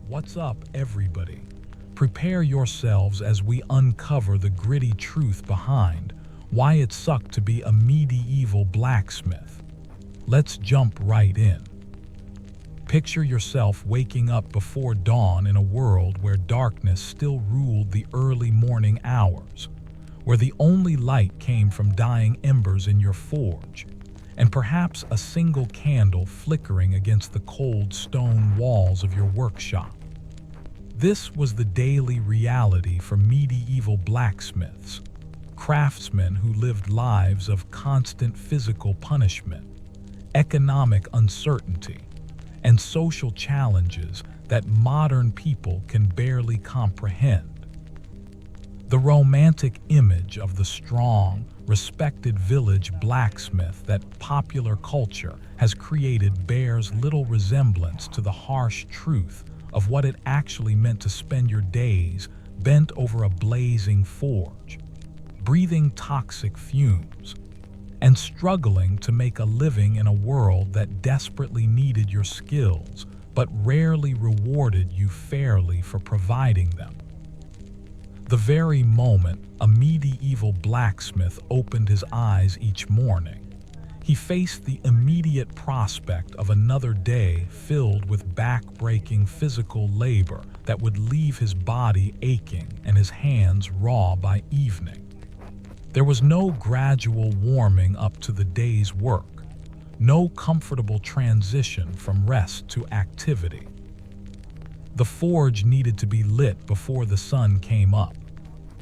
What's up, everybody? Prepare yourselves as we uncover the gritty truth behind why it sucked to be a medieval blacksmith. Let's jump right in. Picture yourself waking up before dawn in a world where darkness still ruled the early morning hours, where the only light came from dying embers in your forge, and perhaps a single candle flickering against the cold stone walls of your workshop. This was the daily reality for medieval blacksmiths, craftsmen who lived lives of constant physical punishment, economic uncertainty, and social challenges that modern people can barely comprehend. The romantic image of the strong, respected village blacksmith that popular culture has created bears little resemblance to the harsh truth of what it actually meant to spend your days bent over a blazing forge, breathing toxic fumes, and struggling to make a living in a world that desperately needed your skills but rarely rewarded you fairly for providing them. The very moment a medieval blacksmith opened his eyes each morning, he faced the immediate prospect of another day filled with back-breaking physical labor that would leave his body aching and his hands raw by evening. There was no gradual warming up to the day's work, no comfortable transition from rest to activity. The forge needed to be lit before the sun came up,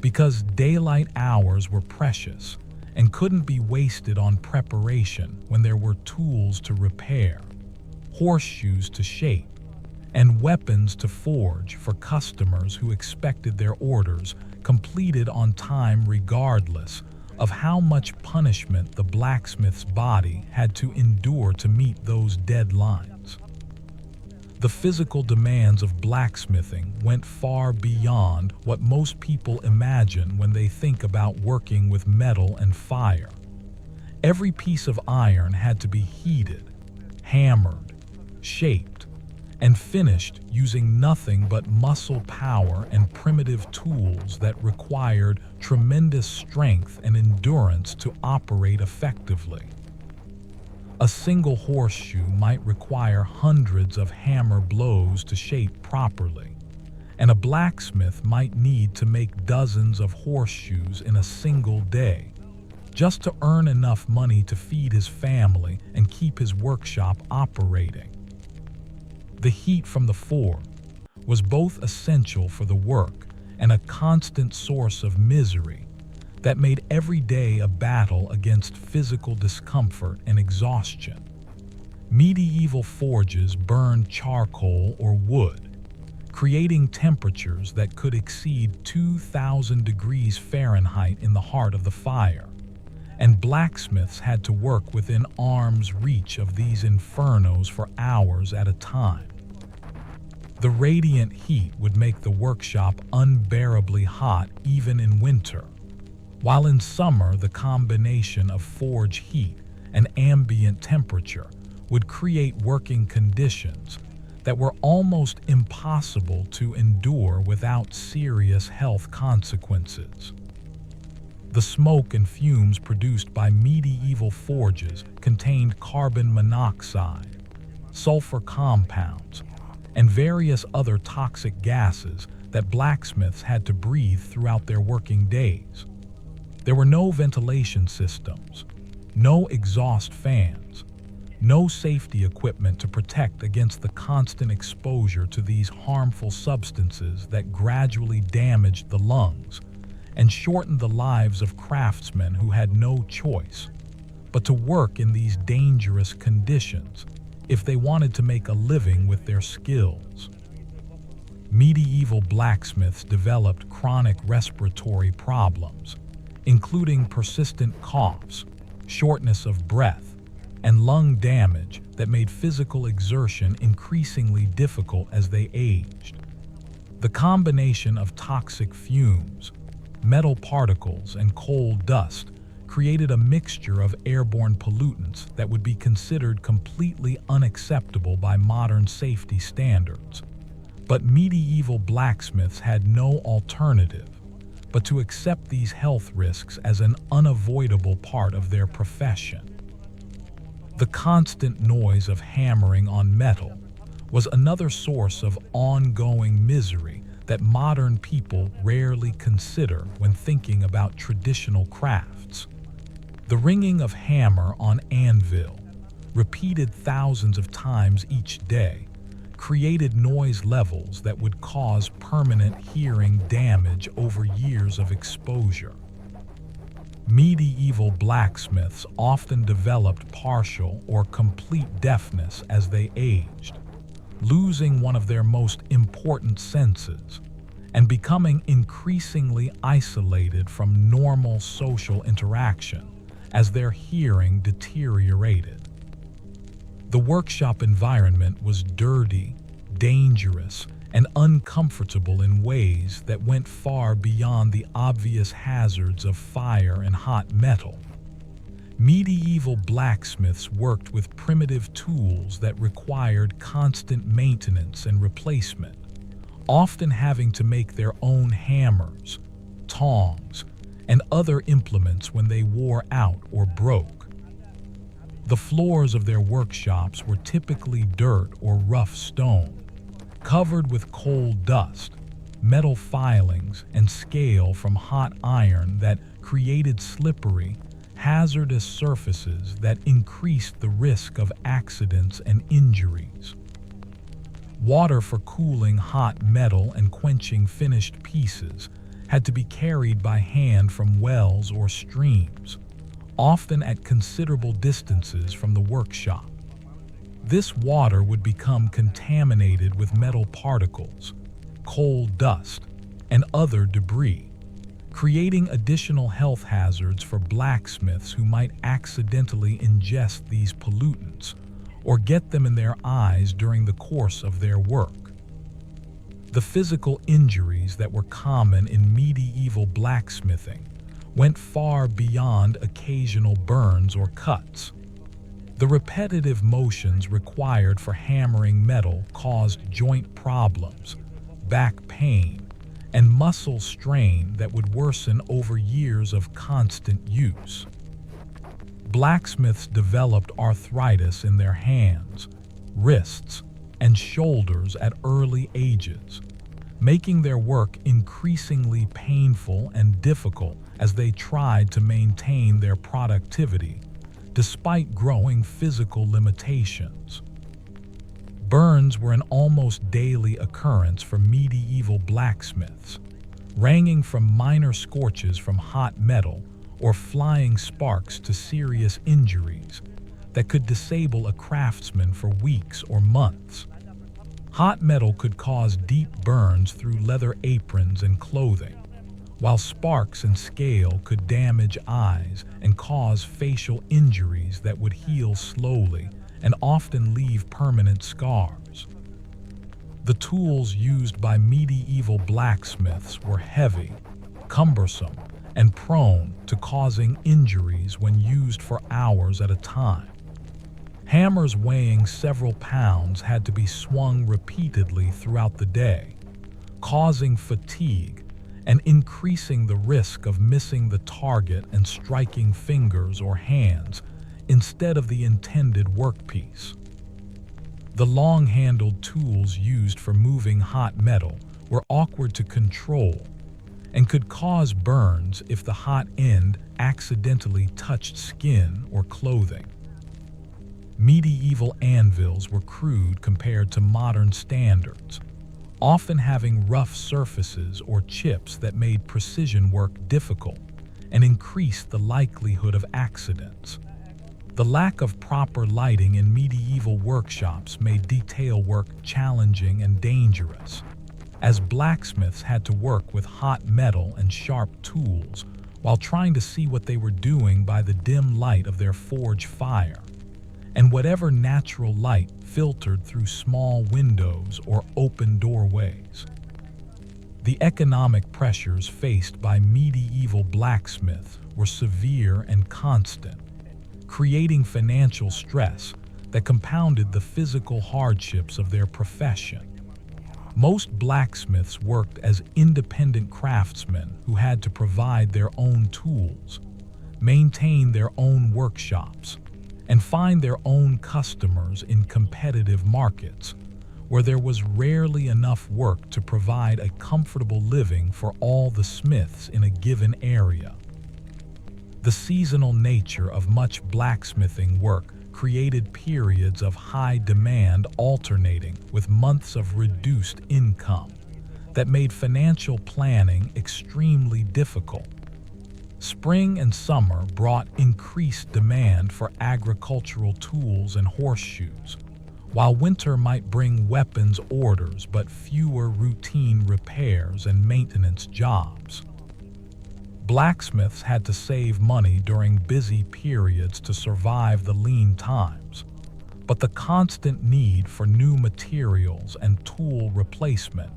because daylight hours were precious and couldn't be wasted on preparation when there were tools to repair, horseshoes to shape, and weapons to forge for customers who expected their orders completed on time regardless of how much punishment the blacksmith's body had to endure to meet those deadlines. The physical demands of blacksmithing went far beyond what most people imagine when they think about working with metal and fire. Every piece of iron had to be heated, hammered, shaped, and finished using nothing but muscle power and primitive tools that required tremendous strength and endurance to operate effectively. A single horseshoe might require hundreds of hammer blows to shape properly, and a blacksmith might need to make dozens of horseshoes in a single day, just to earn enough money to feed his family and keep his workshop operating. The heat from the forge was both essential for the work and a constant source of misery that made every day a battle against physical discomfort and exhaustion. Medieval forges burned charcoal or wood, creating temperatures that could exceed 2,000 degrees Fahrenheit in the heart of the fire, and blacksmiths had to work within arm's reach of these infernos for hours at a time. The radiant heat would make the workshop unbearably hot even in winter, while in summer the combination of forge heat and ambient temperature would create working conditions that were almost impossible to endure without serious health consequences. The smoke and fumes produced by medieval forges contained carbon monoxide, sulfur compounds, and various other toxic gases that blacksmiths had to breathe throughout their working days. There were no ventilation systems, no exhaust fans, no safety equipment to protect against the constant exposure to these harmful substances that gradually damaged the lungs and shortened the lives of craftsmen who had no choice but to work in these dangerous conditions if they wanted to make a living with their skills. Medieval blacksmiths developed chronic respiratory problems, including persistent coughs, shortness of breath, and lung damage that made physical exertion increasingly difficult as they aged. The combination of toxic fumes, metal particles, and coal dust created a mixture of airborne pollutants that would be considered completely unacceptable by modern safety standards. But medieval blacksmiths had no alternative but to accept these health risks as an unavoidable part of their profession. The constant noise of hammering on metal was another source of ongoing misery that modern people rarely consider when thinking about traditional crafts. The ringing of hammer on anvil, repeated thousands of times each day, created noise levels that would cause permanent hearing damage over years of exposure. Medieval blacksmiths often developed partial or complete deafness as they aged, losing one of their most important senses and becoming increasingly isolated from normal social interaction as their hearing deteriorated. The workshop environment was dirty, dangerous, and uncomfortable in ways that went far beyond the obvious hazards of fire and hot metal. Medieval blacksmiths worked with primitive tools that required constant maintenance and replacement, often having to make their own hammers, tongs, and other implements when they wore out or broke. The floors of their workshops were typically dirt or rough stone, covered with coal dust, metal filings, and scale from hot iron that created slippery, hazardous surfaces that increased the risk of accidents and injuries. Water for cooling hot metal and quenching finished pieces had to be carried by hand from wells or streams, often at considerable distances from the workshop. This water would become contaminated with metal particles, coal dust, and other debris, creating additional health hazards for blacksmiths who might accidentally ingest these pollutants or get them in their eyes during the course of their work. The physical injuries that were common in medieval blacksmithing went far beyond occasional burns or cuts. The repetitive motions required for hammering metal caused joint problems, back pain, and muscle strain that would worsen over years of constant use. Blacksmiths developed arthritis in their hands, wrists, and shoulders at early ages, making their work increasingly painful and difficult as they tried to maintain their productivity despite growing physical limitations. Burns were an almost daily occurrence for medieval blacksmiths, ranging from minor scorches from hot metal or flying sparks to serious injuries that could disable a craftsman for weeks or months. Hot metal could cause deep burns through leather aprons and clothing, while sparks and scale could damage eyes and cause facial injuries that would heal slowly and often leave permanent scars. The tools used by medieval blacksmiths were heavy, cumbersome, and prone to causing injuries when used for hours at a time. Hammers weighing several pounds had to be swung repeatedly throughout the day, causing fatigue and increasing the risk of missing the target and striking fingers or hands instead of the intended workpiece. The long-handled tools used for moving hot metal were awkward to control and could cause burns if the hot end accidentally touched skin or clothing. Medieval anvils were crude compared to modern standards, often having rough surfaces or chips that made precision work difficult and increased the likelihood of accidents. The lack of proper lighting in medieval workshops made detail work challenging and dangerous, as blacksmiths had to work with hot metal and sharp tools while trying to see what they were doing by the dim light of their forge fire, and whatever natural light filtered through small windows or open doorways. The economic pressures faced by medieval blacksmiths were severe and constant, creating financial stress that compounded the physical hardships of their profession. Most blacksmiths worked as independent craftsmen who had to provide their own tools, maintain their own workshops, and find their own customers in competitive markets, where there was rarely enough work to provide a comfortable living for all the smiths in a given area. The seasonal nature of much blacksmithing work created periods of high demand alternating with months of reduced income that made financial planning extremely difficult. Spring and summer brought increased demand for agricultural tools and horseshoes, while winter might bring weapons orders but fewer routine repairs and maintenance jobs. Blacksmiths had to save money during busy periods to survive the lean times, but the constant need for new materials and tool replacement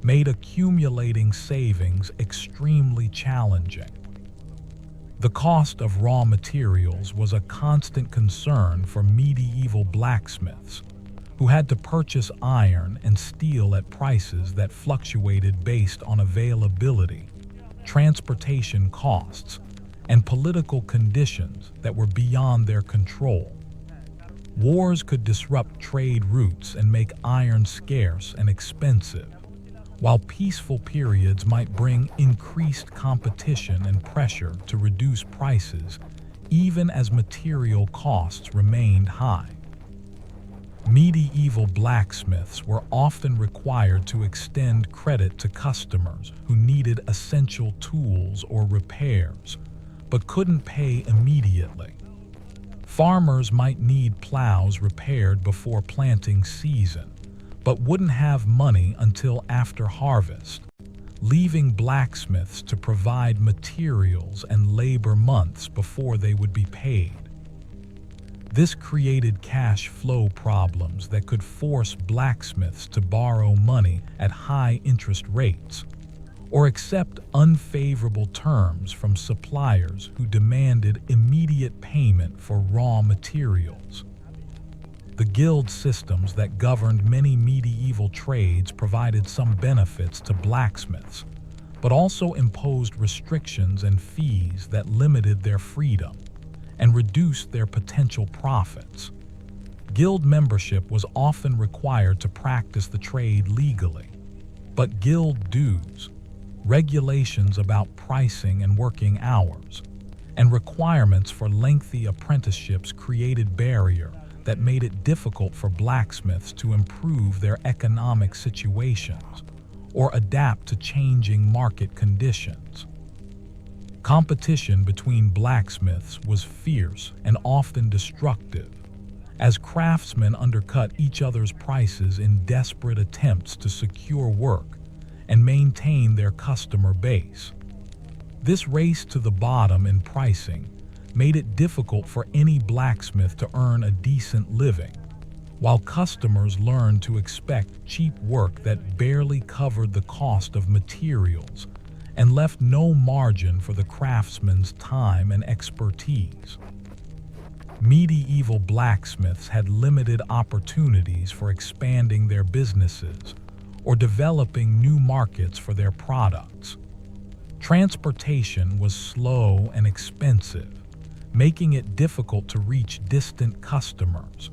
made accumulating savings extremely challenging. The cost of raw materials was a constant concern for medieval blacksmiths, who had to purchase iron and steel at prices that fluctuated based on availability, transportation costs, and political conditions that were beyond their control. Wars could disrupt trade routes and make iron scarce and expensive, while peaceful periods might bring increased competition and pressure to reduce prices, even as material costs remained high. Medieval blacksmiths were often required to extend credit to customers who needed essential tools or repairs, but couldn't pay immediately. Farmers might need plows repaired before planting season, but wouldn't have money until after harvest, leaving blacksmiths to provide materials and labor months before they would be paid. This created cash flow problems that could force blacksmiths to borrow money at high interest rates, or accept unfavorable terms from suppliers who demanded immediate payment for raw materials. The guild systems that governed many medieval trades provided some benefits to blacksmiths, but also imposed restrictions and fees that limited their freedom and reduced their potential profits. Guild membership was often required to practice the trade legally, but guild dues, regulations about pricing and working hours, and requirements for lengthy apprenticeships created barriers that made it difficult for blacksmiths to improve their economic situations or adapt to changing market conditions. Competition between blacksmiths was fierce and often destructive, as craftsmen undercut each other's prices in desperate attempts to secure work and maintain their customer base. This race to the bottom in pricing made it difficult for any blacksmith to earn a decent living, while customers learned to expect cheap work that barely covered the cost of materials and left no margin for the craftsman's time and expertise. Medieval blacksmiths had limited opportunities for expanding their businesses or developing new markets for their products. Transportation was slow and expensive, making it difficult to reach distant customers,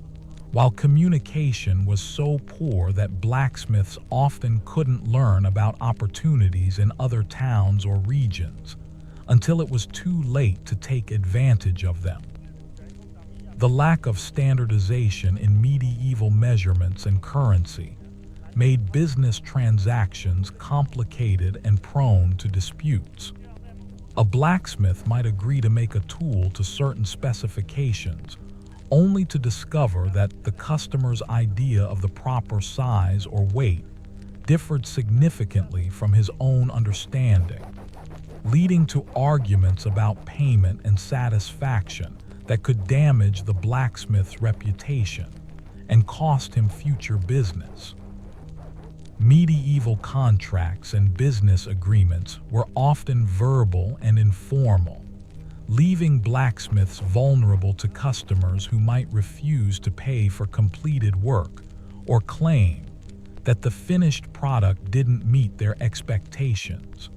while communication was so poor that blacksmiths often couldn't learn about opportunities in other towns or regions until it was too late to take advantage of them. The lack of standardization in medieval measurements and currency made business transactions complicated and prone to disputes. A blacksmith might agree to make a tool to certain specifications, only to discover that the customer's idea of the proper size or weight differed significantly from his own understanding, leading to arguments about payment and satisfaction that could damage the blacksmith's reputation and cost him future business. Medieval contracts and business agreements were often verbal and informal, leaving blacksmiths vulnerable to customers who might refuse to pay for completed work or claim that the finished product didn't meet their expectations.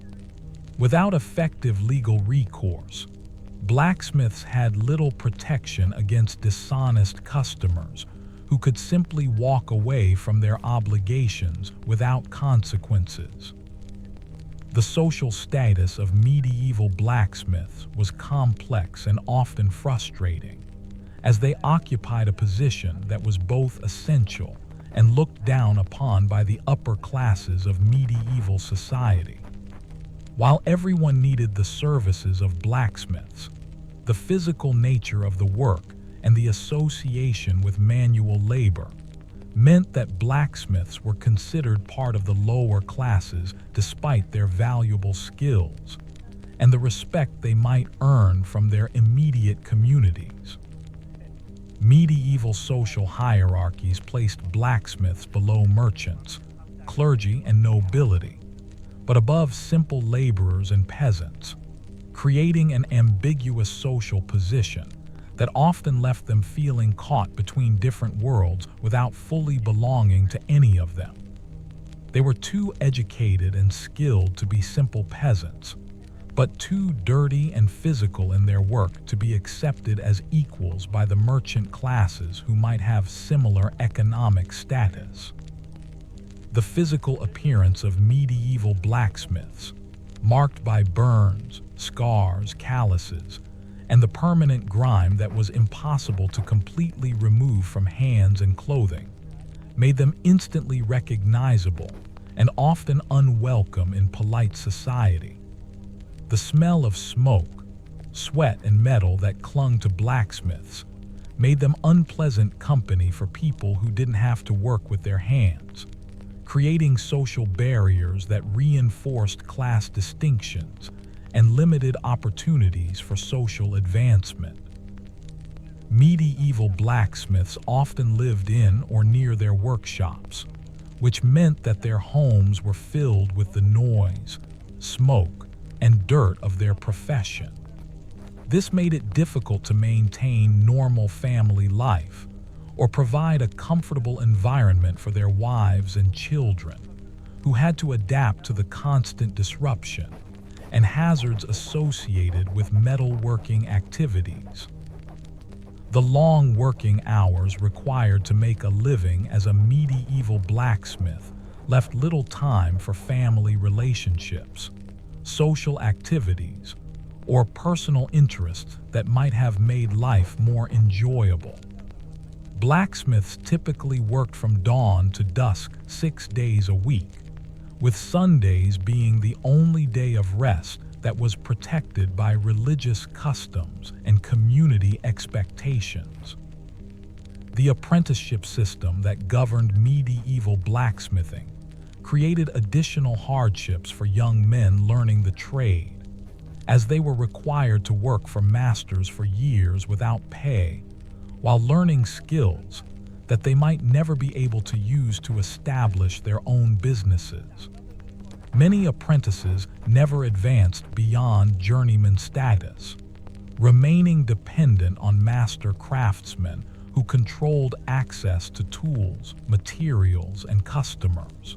Without effective legal recourse, blacksmiths had little protection against dishonest customers who could simply walk away from their obligations without consequences. The social status of medieval blacksmiths was complex and often frustrating, as they occupied a position that was both essential and looked down upon by the upper classes of medieval society. While everyone needed the services of blacksmiths, the physical nature of the work and the association with manual labor meant that blacksmiths were considered part of the lower classes despite their valuable skills and the respect they might earn from their immediate communities. Medieval social hierarchies placed blacksmiths below merchants, clergy, and nobility, but above simple laborers and peasants, creating an ambiguous social position that often left them feeling caught between different worlds without fully belonging to any of them. They were too educated and skilled to be simple peasants, but too dirty and physical in their work to be accepted as equals by the merchant classes who might have similar economic status. The physical appearance of medieval blacksmiths, marked by burns, scars, calluses, and the permanent grime that was impossible to completely remove from hands and clothing, made them instantly recognizable and often unwelcome in polite society. The smell of smoke, sweat, and metal that clung to blacksmiths made them unpleasant company for people who didn't have to work with their hands, creating social barriers that reinforced class distinctions and limited opportunities for social advancement. Medieval blacksmiths often lived in or near their workshops, which meant that their homes were filled with the noise, smoke, and dirt of their profession. This made it difficult to maintain normal family life or provide a comfortable environment for their wives and children, who had to adapt to the constant disruption and hazards associated with metalworking activities. The long working hours required to make a living as a medieval blacksmith left little time for family relationships, social activities, or personal interests that might have made life more enjoyable. Blacksmiths typically worked from dawn to dusk 6 days a week, with Sundays being the only day of rest that was protected by religious customs and community expectations. The apprenticeship system that governed medieval blacksmithing created additional hardships for young men learning the trade, as they were required to work for masters for years without pay, while learning skills that they might never be able to use to establish their own businesses. Many apprentices never advanced beyond journeyman status, remaining dependent on master craftsmen who controlled access to tools, materials, and customers.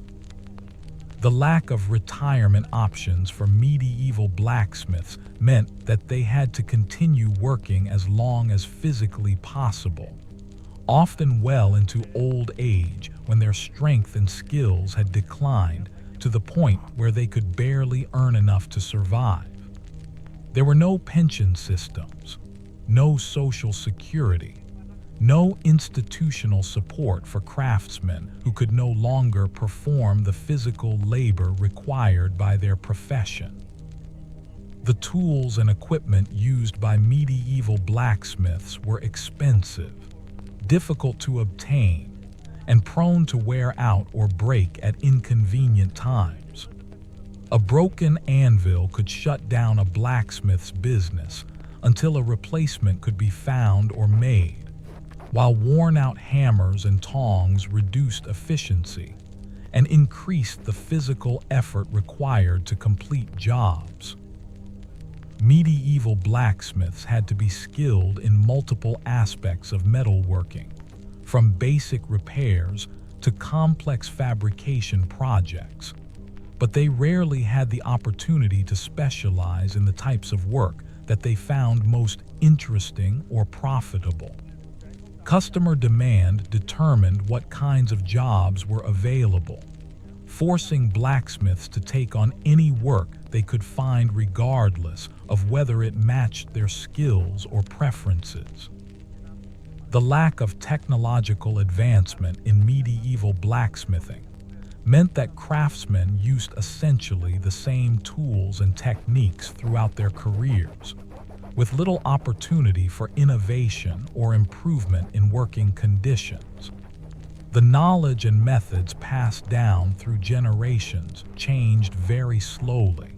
The lack of retirement options for medieval blacksmiths meant that they had to continue working as long as physically possible, often well into old age when their strength and skills had declined to the point where they could barely earn enough to survive. There were no pension systems, no social security, no institutional support for craftsmen who could no longer perform the physical labor required by their profession. The tools and equipment used by medieval blacksmiths were expensive, difficult to obtain, and prone to wear out or break at inconvenient times. A broken anvil could shut down a blacksmith's business until a replacement could be found or made, while worn-out hammers and tongs reduced efficiency and increased the physical effort required to complete jobs. Medieval blacksmiths had to be skilled in multiple aspects of metalworking, from basic repairs to complex fabrication projects, but they rarely had the opportunity to specialize in the types of work that they found most interesting or profitable. Customer demand determined what kinds of jobs were available, forcing blacksmiths to take on any work they could find regardless of whether it matched their skills or preferences. The lack of technological advancement in medieval blacksmithing meant that craftsmen used essentially the same tools and techniques throughout their careers, with little opportunity for innovation or improvement in working conditions. The knowledge and methods passed down through generations changed very slowly,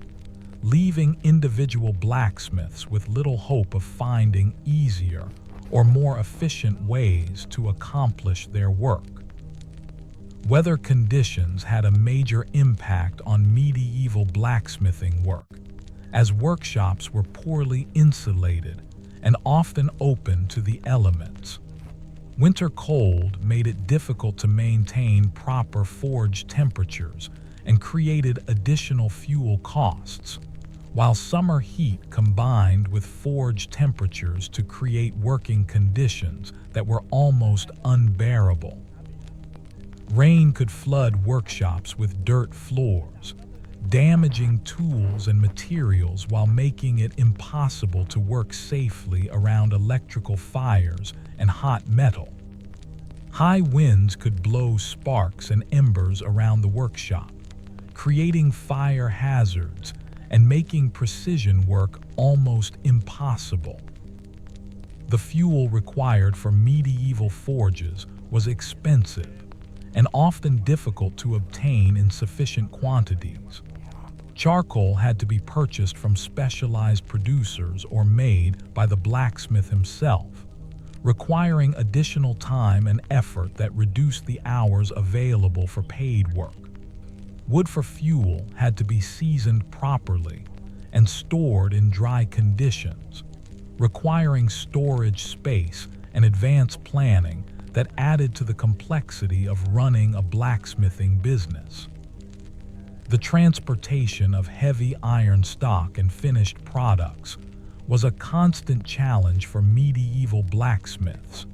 leaving individual blacksmiths with little hope of finding easier or more efficient ways to accomplish their work. Weather conditions had a major impact on medieval blacksmithing work, as workshops were poorly insulated and often open to the elements. Winter cold made it difficult to maintain proper forge temperatures and created additional fuel costs, while summer heat combined with forge temperatures to create working conditions that were almost unbearable. Rain could flood workshops with dirt floors, damaging tools and materials while making it impossible to work safely around electrical fires and hot metal. High winds could blow sparks and embers around the workshop, creating fire hazards and making precision work almost impossible. The fuel required for medieval forges was expensive and often difficult to obtain in sufficient quantities. Charcoal had to be purchased from specialized producers or made by the blacksmith himself, requiring additional time and effort that reduced the hours available for paid work. Wood for fuel had to be seasoned properly and stored in dry conditions, requiring storage space and advanced planning that added to the complexity of running a blacksmithing business. The transportation of heavy iron stock and finished products was a constant challenge for medieval blacksmiths,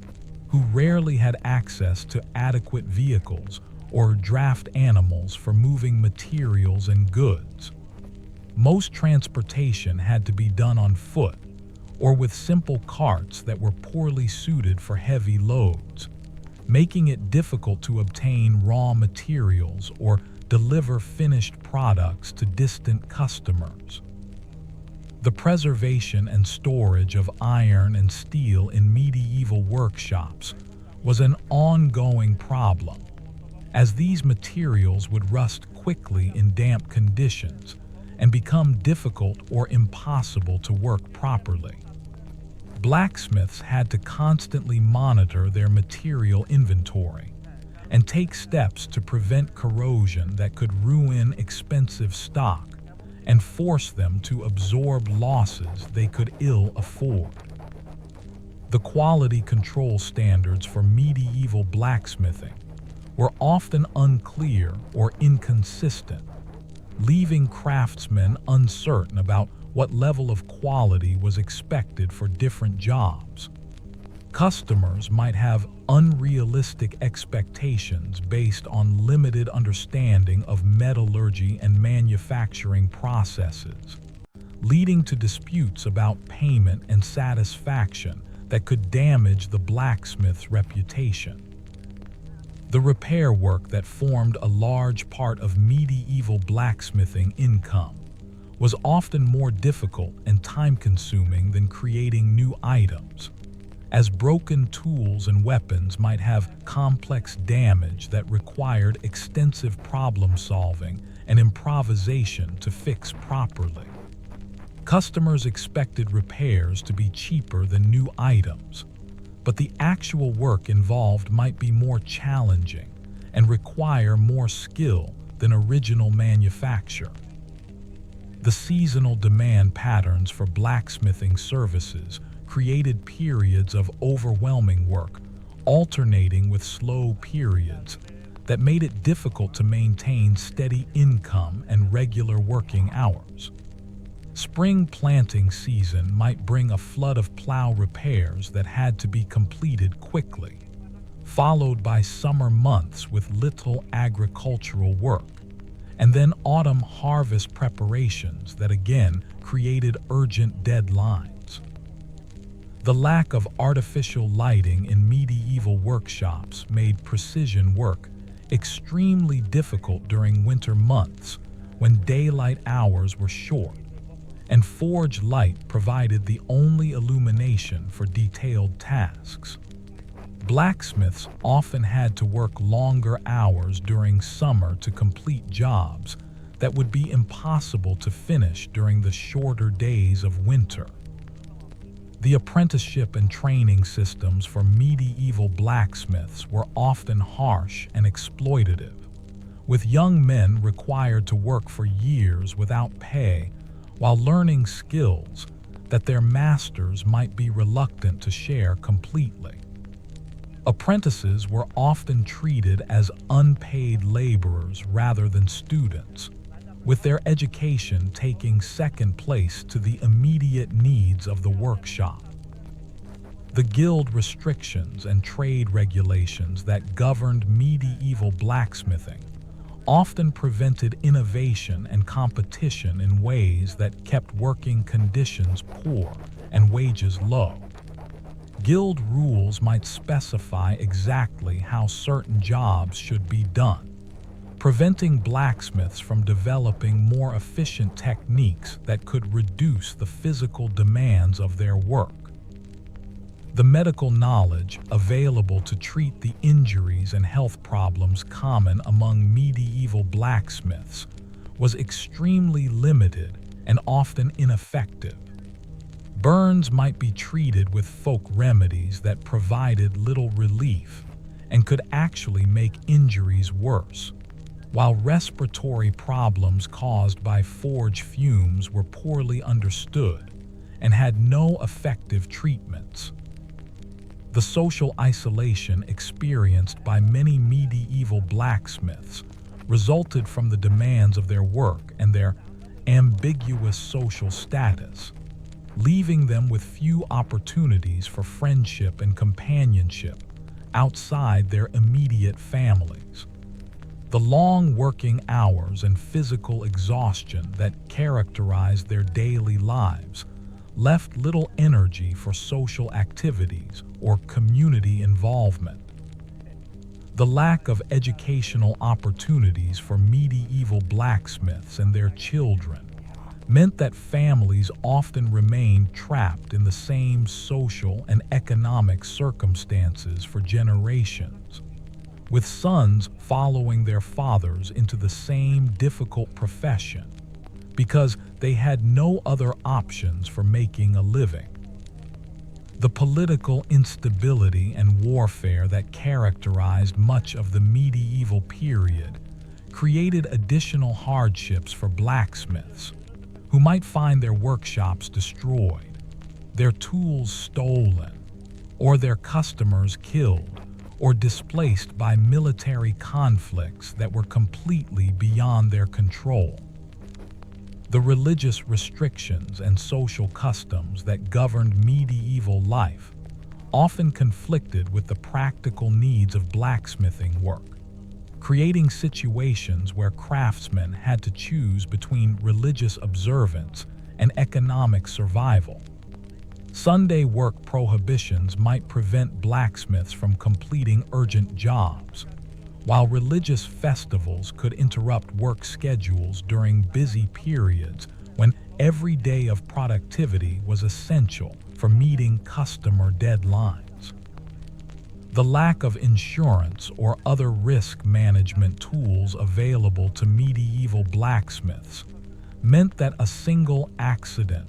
who rarely had access to adequate vehicles or draft animals for moving materials and goods. Most transportation had to be done on foot or with simple carts that were poorly suited for heavy loads, making it difficult to obtain raw materials or deliver finished products to distant customers. The preservation and storage of iron and steel in medieval workshops was an ongoing problem, as these materials would rust quickly in damp conditions and become difficult or impossible to work properly. Blacksmiths had to constantly monitor their material inventory and take steps to prevent corrosion that could ruin expensive stock and force them to absorb losses they could ill afford. The quality control standards for medieval blacksmithing were often unclear or inconsistent, leaving craftsmen uncertain about what level of quality was expected for different jobs. Customers might have unrealistic expectations based on limited understanding of metallurgy and manufacturing processes, leading to disputes about payment and satisfaction that could damage the blacksmith's reputation. The repair work that formed a large part of medieval blacksmithing income was often more difficult and time-consuming than creating new items, as broken tools and weapons might have complex damage that required extensive problem-solving and improvisation to fix properly. Customers expected repairs to be cheaper than new items, but the actual work involved might be more challenging and require more skill than original manufacture. The seasonal demand patterns for blacksmithing services created periods of overwhelming work, alternating with slow periods, that made it difficult to maintain steady income and regular working hours. Spring planting season might bring a flood of plow repairs that had to be completed quickly, followed by summer months with little agricultural work, and then autumn harvest preparations that again created urgent deadlines. The lack of artificial lighting in medieval workshops made precision work extremely difficult during winter months when daylight hours were short, and forge light provided the only illumination for detailed tasks. Blacksmiths often had to work longer hours during summer to complete jobs that would be impossible to finish during the shorter days of winter. The apprenticeship and training systems for medieval blacksmiths were often harsh and exploitative, with young men required to work for years without pay while learning skills that their masters might be reluctant to share completely. Apprentices were often treated as unpaid laborers rather than students, with their education taking second place to the immediate needs of the workshop. The guild restrictions and trade regulations that governed medieval blacksmithing often prevented innovation and competition in ways that kept working conditions poor and wages low. Guild rules might specify exactly how certain jobs should be done, preventing blacksmiths from developing more efficient techniques that could reduce the physical demands of their work. The medical knowledge available to treat the injuries and health problems common among medieval blacksmiths was extremely limited and often ineffective. Burns might be treated with folk remedies that provided little relief and could actually make injuries worse, while respiratory problems caused by forge fumes were poorly understood and had no effective treatments. The social isolation experienced by many medieval blacksmiths resulted from the demands of their work and their ambiguous social status, leaving them with few opportunities for friendship and companionship outside their immediate families. The long working hours and physical exhaustion that characterized their daily lives left little energy for social activities or community involvement. The lack of educational opportunities for medieval blacksmiths and their children meant that families often remained trapped in the same social and economic circumstances for generations, with sons following their fathers into the same difficult profession because they had no other options for making a living. The political instability and warfare that characterized much of the medieval period created additional hardships for blacksmiths, who might find their workshops destroyed, their tools stolen, or their customers killed or displaced by military conflicts that were completely beyond their control. The religious restrictions and social customs that governed medieval life often conflicted with the practical needs of blacksmithing work, creating situations where craftsmen had to choose between religious observance and economic survival. Sunday work prohibitions might prevent blacksmiths from completing urgent jobs, while religious festivals could interrupt work schedules during busy periods when every day of productivity was essential for meeting customer deadlines. The lack of insurance or other risk management tools available to medieval blacksmiths meant that a single accident,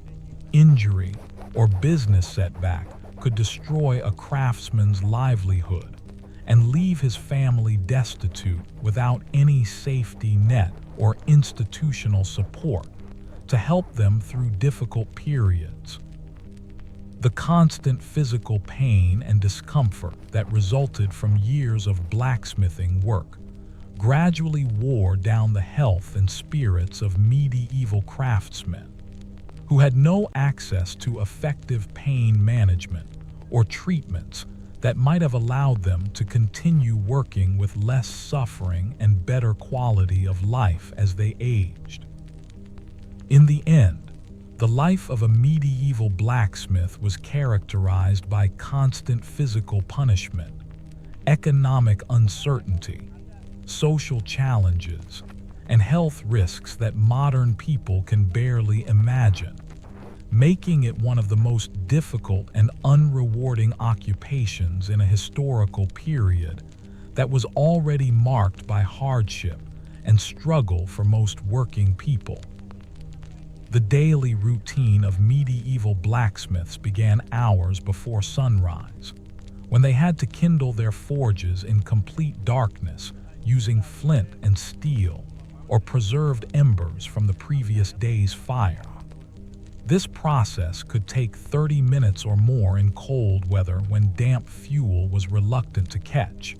injury, or business setback could destroy a craftsman's livelihood and leave his family destitute without any safety net or institutional support to help them through difficult periods. The constant physical pain and discomfort that resulted from years of blacksmithing work gradually wore down the health and spirits of medieval craftsmen who had no access to effective pain management or treatments that might have allowed them to continue working with less suffering and better quality of life as they aged. In the end, the life of a medieval blacksmith was characterized by constant physical punishment, economic uncertainty, social challenges, and health risks that modern people can barely imagine, making it one of the most difficult and unrewarding occupations in a historical period that was already marked by hardship and struggle for most working people. The daily routine of medieval blacksmiths began hours before sunrise, when they had to kindle their forges in complete darkness using flint and steel or preserved embers from the previous day's fire. This process could take 30 minutes or more in cold weather when damp fuel was reluctant to catch,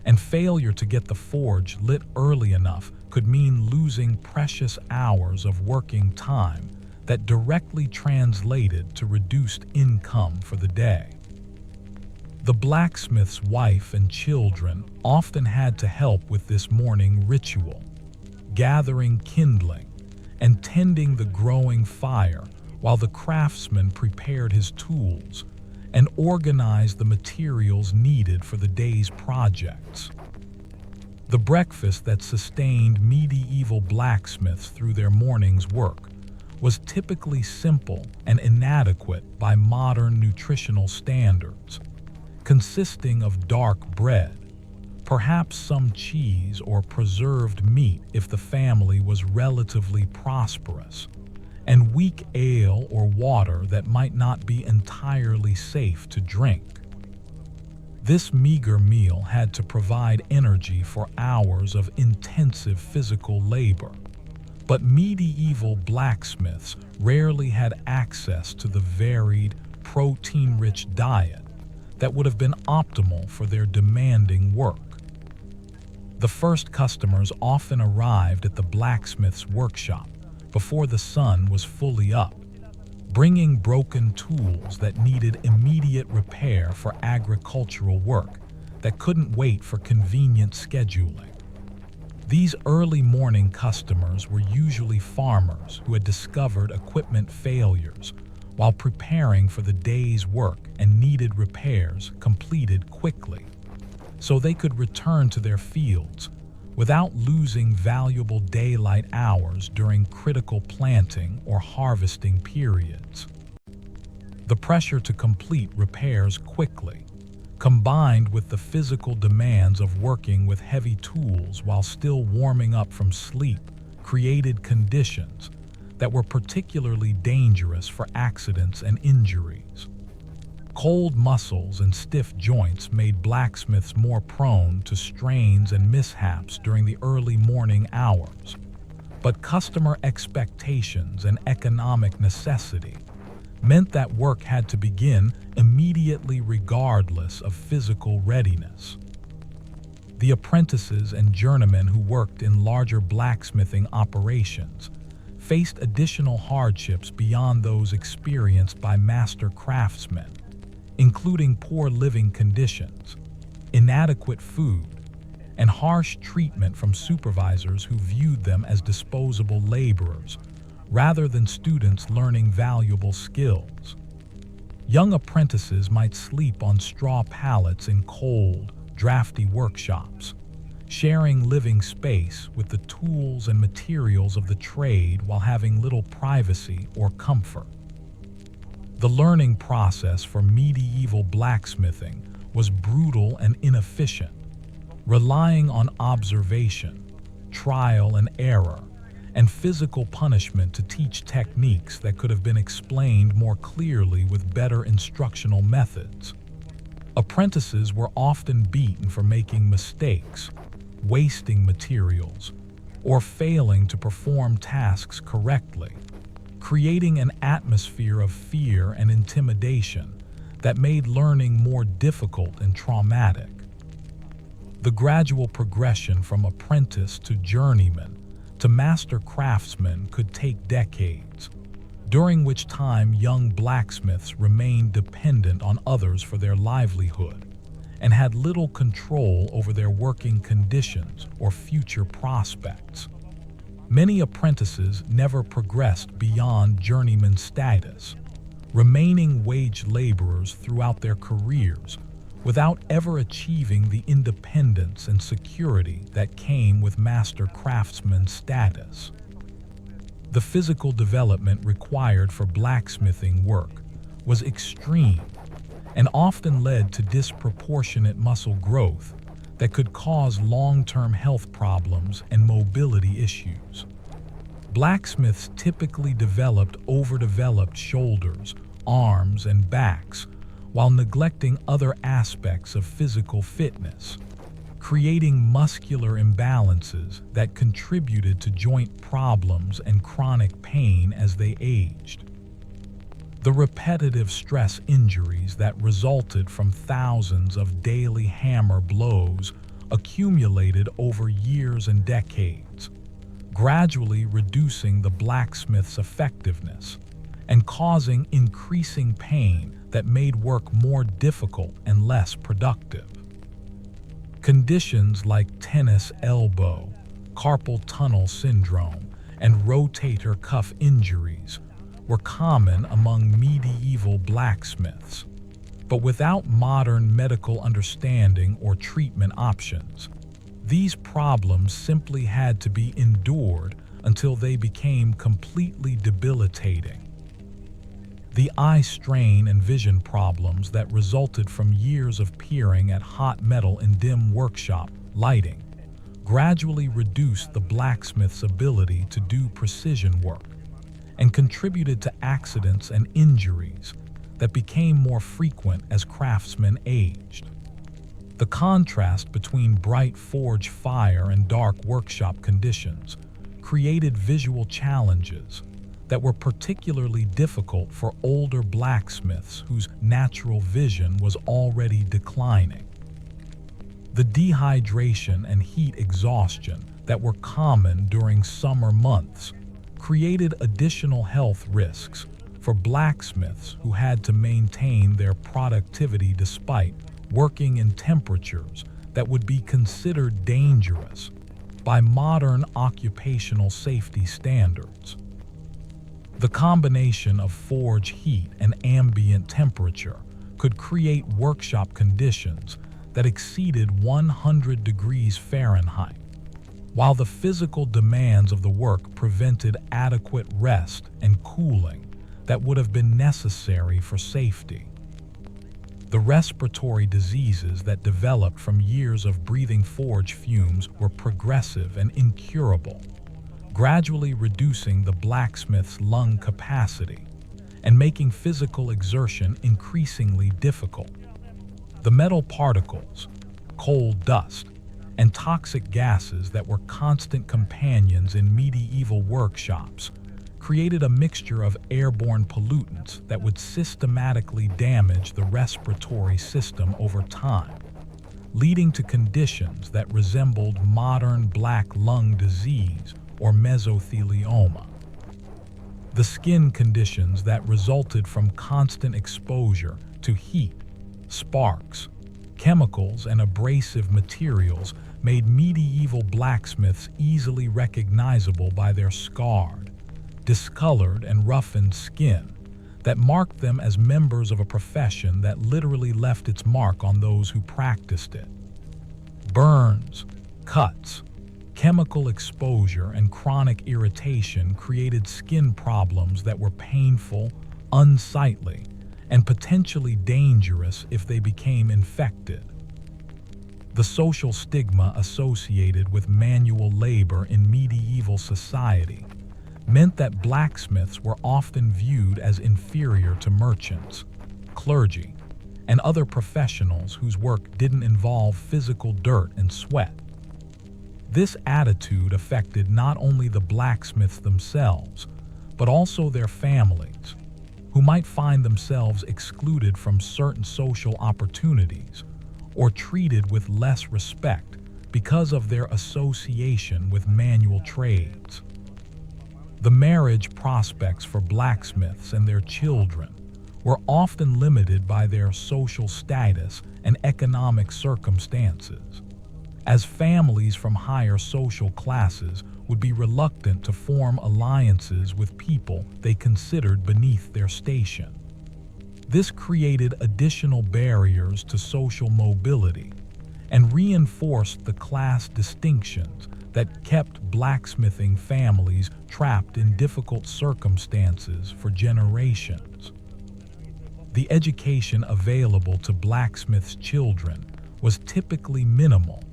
and failure to get the forge lit early enough could mean losing precious hours of working time that directly translated to reduced income for the day. The blacksmith's wife and children often had to help with this morning ritual, gathering kindling and tending the growing fire while the craftsman prepared his tools and organized the materials needed for the day's projects. The breakfast that sustained medieval blacksmiths through their morning's work was typically simple and inadequate by modern nutritional standards, consisting of dark bread, perhaps some cheese or preserved meat if the family was relatively prosperous, and weak ale or water that might not be entirely safe to drink. This meager meal had to provide energy for hours of intensive physical labor, but medieval blacksmiths rarely had access to the varied, protein-rich diet that would have been optimal for their demanding work. The first customers often arrived at the blacksmith's workshop before the sun was fully up, bringing broken tools that needed immediate repair for agricultural work that couldn't wait for convenient scheduling. These early morning customers were usually farmers who had discovered equipment failures while preparing for the day's work and needed repairs completed quickly, so they could return to their fields without losing valuable daylight hours during critical planting or harvesting periods. The pressure to complete repairs quickly, combined with the physical demands of working with heavy tools while still warming up from sleep, created conditions that were particularly dangerous for accidents and injuries. Cold muscles and stiff joints made blacksmiths more prone to strains and mishaps during the early morning hours, but customer expectations and economic necessity meant that work had to begin immediately regardless of physical readiness. The apprentices and journeymen who worked in larger blacksmithing operations faced additional hardships beyond those experienced by master craftsmen, including poor living conditions, inadequate food, and harsh treatment from supervisors who viewed them as disposable laborers rather than students learning valuable skills. Young apprentices might sleep on straw pallets in cold, drafty workshops, sharing living space with the tools and materials of the trade while having little privacy or comfort. The learning process for medieval blacksmithing was brutal and inefficient, relying on observation, trial and error, and physical punishment to teach techniques that could have been explained more clearly with better instructional methods. Apprentices were often beaten for making mistakes, wasting materials, or failing to perform tasks correctly, creating an atmosphere of fear and intimidation that made learning more difficult and traumatic. The gradual progression from apprentice to journeyman to master craftsman could take decades, during which time young blacksmiths remained dependent on others for their livelihood and had little control over their working conditions or future prospects. Many apprentices never progressed beyond journeyman status, remaining wage laborers throughout their careers without ever achieving the independence and security that came with master craftsman status. The physical development required for blacksmithing work was extreme and often led to disproportionate muscle growth that could cause long-term health problems and mobility issues. Blacksmiths typically developed overdeveloped shoulders, arms, and backs while neglecting other aspects of physical fitness, creating muscular imbalances that contributed to joint problems and chronic pain as they aged. The repetitive stress injuries that resulted from thousands of daily hammer blows accumulated over years and decades, gradually reducing the blacksmith's effectiveness and causing increasing pain that made work more difficult and less productive. Conditions like tennis elbow, carpal tunnel syndrome, and rotator cuff injuries were common among medieval blacksmiths, but without modern medical understanding or treatment options, these problems simply had to be endured until they became completely debilitating. The eye strain and vision problems that resulted from years of peering at hot metal in dim workshop lighting gradually reduced the blacksmith's ability to do precision work and contributed to accidents and injuries that became more frequent as craftsmen aged. The contrast between bright forge fire and dark workshop conditions created visual challenges that were particularly difficult for older blacksmiths whose natural vision was already declining. The dehydration and heat exhaustion that were common during summer months created additional health risks for blacksmiths who had to maintain their productivity despite working in temperatures that would be considered dangerous by modern occupational safety standards. The combination of forge heat and ambient temperature could create workshop conditions that exceeded 100 degrees Fahrenheit, while the physical demands of the work prevented adequate rest and cooling that would have been necessary for safety. The respiratory diseases that developed from years of breathing forge fumes were progressive and incurable, gradually reducing the blacksmith's lung capacity and making physical exertion increasingly difficult. The metal particles, coal dust, and toxic gases that were constant companions in medieval workshops created a mixture of airborne pollutants that would systematically damage the respiratory system over time, leading to conditions that resembled modern black lung disease or mesothelioma. The skin conditions that resulted from constant exposure to heat, sparks, chemicals, and abrasive materials made medieval blacksmiths easily recognizable by their scarred, discolored, and roughened skin that marked them as members of a profession that literally left its mark on those who practiced it. Burns, cuts, chemical exposure, and chronic irritation created skin problems that were painful, unsightly, and potentially dangerous if they became infected. The social stigma associated with manual labor in medieval society meant that blacksmiths were often viewed as inferior to merchants, clergy, and other professionals whose work didn't involve physical dirt and sweat. This attitude affected not only the blacksmiths themselves, but also their families, who might find themselves excluded from certain social opportunities or treated with less respect because of their association with manual trades. The marriage prospects for blacksmiths and their children were often limited by their social status and economic circumstances, as families from higher social classes would be reluctant to form alliances with people they considered beneath their station. This created additional barriers to social mobility and reinforced the class distinctions that kept blacksmithing families trapped in difficult circumstances for generations. The education available to blacksmiths' children was typically minimal,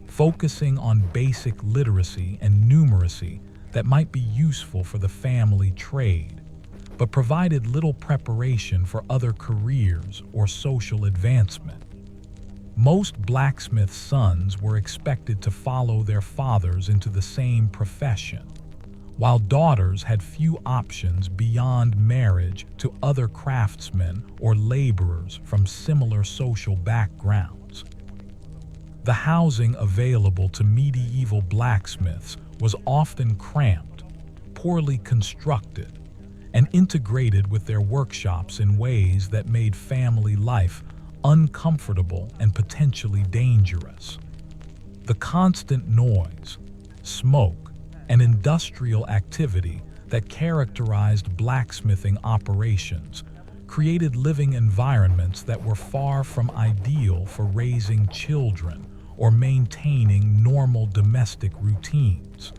focusing on basic literacy and numeracy that might be useful for the family trade, but provided little preparation for other careers or social advancement. Most blacksmith sons were expected to follow their fathers into the same profession, while daughters had few options beyond marriage to other craftsmen or laborers from similar social backgrounds. The housing available to medieval blacksmiths was often cramped, poorly constructed, and integrated with their workshops in ways that made family life uncomfortable and potentially dangerous. The constant noise, smoke, and industrial activity that characterized blacksmithing operations created living environments that were far from ideal for raising children or maintaining normal domestic routines.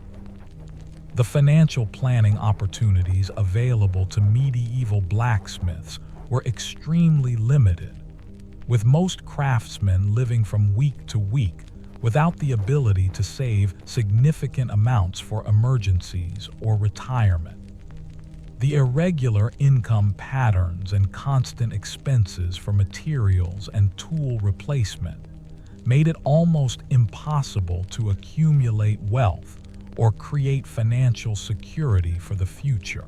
The financial planning opportunities available to medieval blacksmiths were extremely limited, with most craftsmen living from week to week without the ability to save significant amounts for emergencies or retirement. The irregular income patterns and constant expenses for materials and tool replacement made it almost impossible to accumulate wealth or create financial security for the future.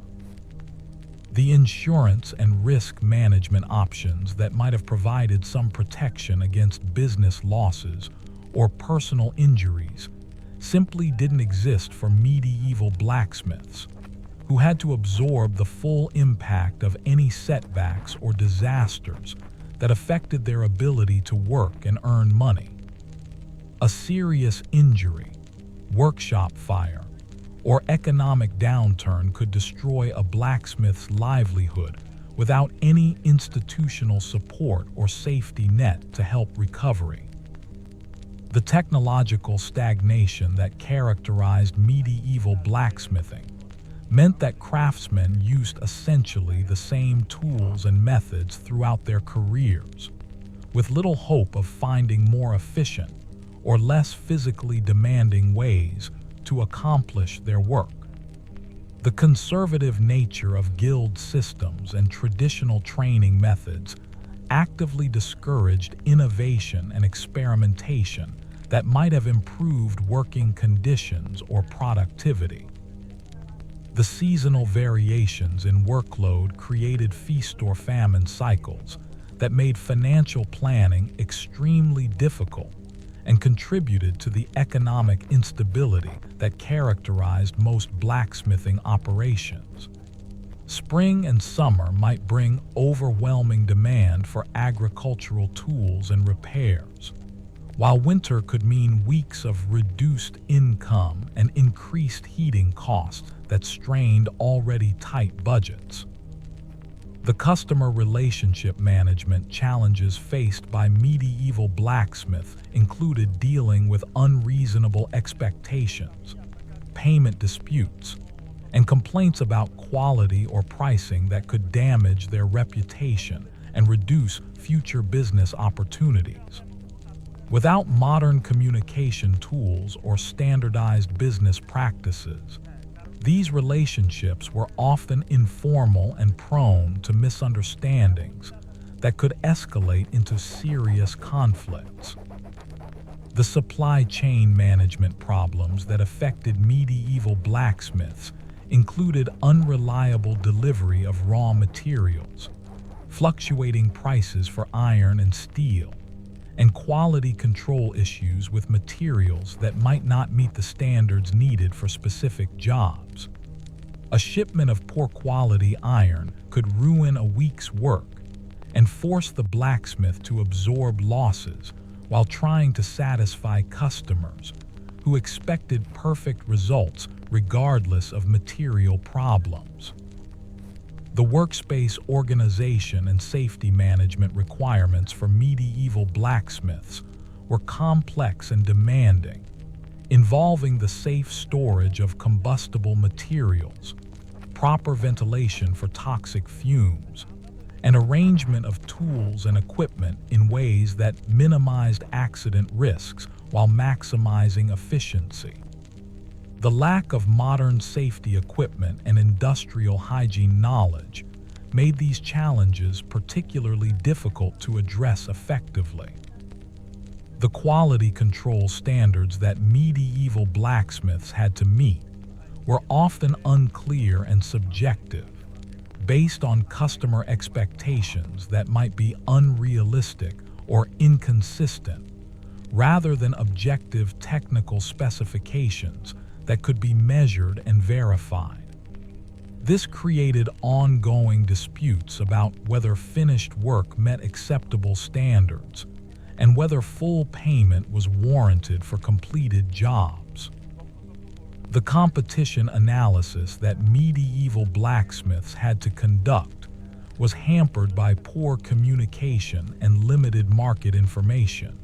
The insurance and risk management options that might have provided some protection against business losses or personal injuries simply didn't exist for medieval blacksmiths, who had to absorb the full impact of any setbacks or disasters that affected their ability to work and earn money. A serious injury, workshop fire, or economic downturn could destroy a blacksmith's livelihood without any institutional support or safety net to help recovery. The technological stagnation that characterized medieval blacksmithing meant that craftsmen used essentially the same tools and methods throughout their careers, with little hope of finding more efficient or less physically demanding ways to accomplish their work. The conservative nature of guild systems and traditional training methods actively discouraged innovation and experimentation that might have improved working conditions or productivity. The seasonal variations in workload created feast or famine cycles that made financial planning extremely difficult and contributed to the economic instability that characterized most blacksmithing operations. Spring and summer might bring overwhelming demand for agricultural tools and repairs, while winter could mean weeks of reduced income and increased heating costs that strained already tight budgets. The customer relationship management challenges faced by medieval blacksmiths included dealing with unreasonable expectations, payment disputes, and complaints about quality or pricing that could damage their reputation and reduce future business opportunities. Without modern communication tools or standardized business practices, these relationships were often informal and prone to misunderstandings that could escalate into serious conflicts. The supply chain management problems that affected medieval blacksmiths included unreliable delivery of raw materials, fluctuating prices for iron and steel, and quality control issues with materials that might not meet the standards needed for specific jobs. A shipment of poor quality iron could ruin a week's work and force the blacksmith to absorb losses while trying to satisfy customers who expected perfect results regardless of material problems. The workspace organization and safety management requirements for medieval blacksmiths were complex and demanding, involving the safe storage of combustible materials, proper ventilation for toxic fumes, and arrangement of tools and equipment in ways that minimized accident risks while maximizing efficiency. The lack of modern safety equipment and industrial hygiene knowledge made these challenges particularly difficult to address effectively. The quality control standards that medieval blacksmiths had to meet were often unclear and subjective, based on customer expectations that might be unrealistic or inconsistent, rather than objective technical specifications that could be measured and verified. This created ongoing disputes about whether finished work met acceptable standards and whether full payment was warranted for completed jobs. The competition analysis that medieval blacksmiths had to conduct was hampered by poor communication and limited market information,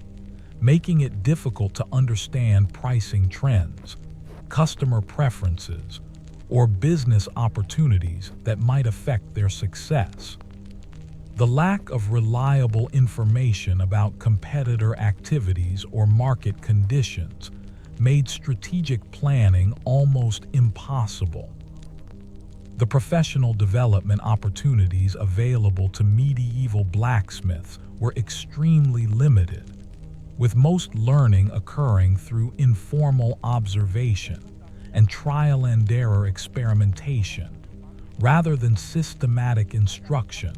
making it difficult to understand pricing trends, customer preferences, or business opportunities that might affect their success. The lack of reliable information about competitor activities or market conditions made strategic planning almost impossible. The professional development opportunities available to medieval blacksmiths were extremely limited, with most learning occurring through informal observation and trial-and-error experimentation, rather than systematic instruction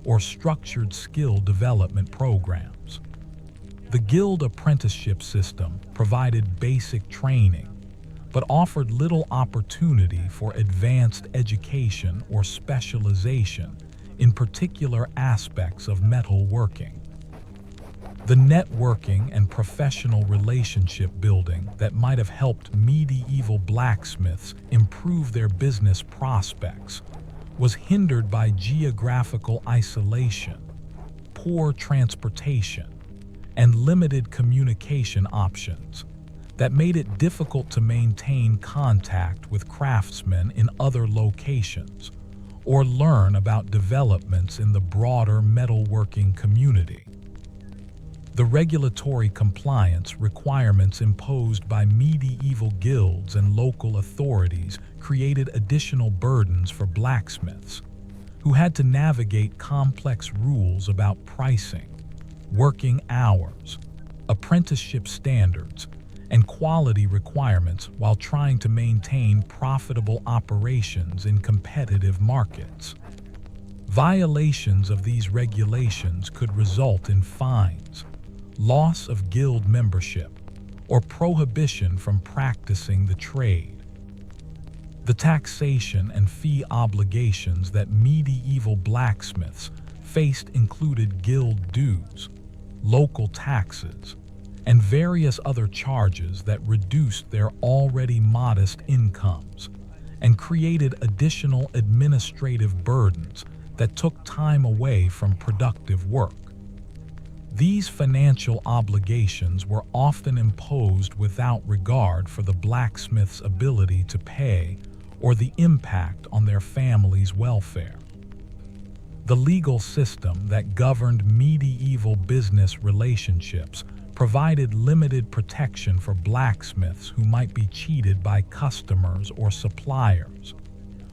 or structured skill development programs. The guild apprenticeship system provided basic training, but offered little opportunity for advanced education or specialization in particular aspects of metalworking. The networking and professional relationship building that might have helped medieval blacksmiths improve their business prospects was hindered by geographical isolation, poor transportation, and limited communication options that made it difficult to maintain contact with craftsmen in other locations or learn about developments in the broader metalworking community. The regulatory compliance requirements imposed by medieval guilds and local authorities created additional burdens for blacksmiths, who had to navigate complex rules about pricing, working hours, apprenticeship standards, and quality requirements while trying to maintain profitable operations in competitive markets. Violations of these regulations could result in fines, loss of guild membership, or prohibition from practicing the trade. The taxation and fee obligations that medieval blacksmiths faced included guild dues, local taxes, and various other charges that reduced their already modest incomes and created additional administrative burdens that took time away from productive work. These financial obligations were often imposed without regard for the blacksmith's ability to pay or the impact on their family's welfare. The legal system that governed medieval business relationships provided limited protection for blacksmiths who might be cheated by customers or suppliers,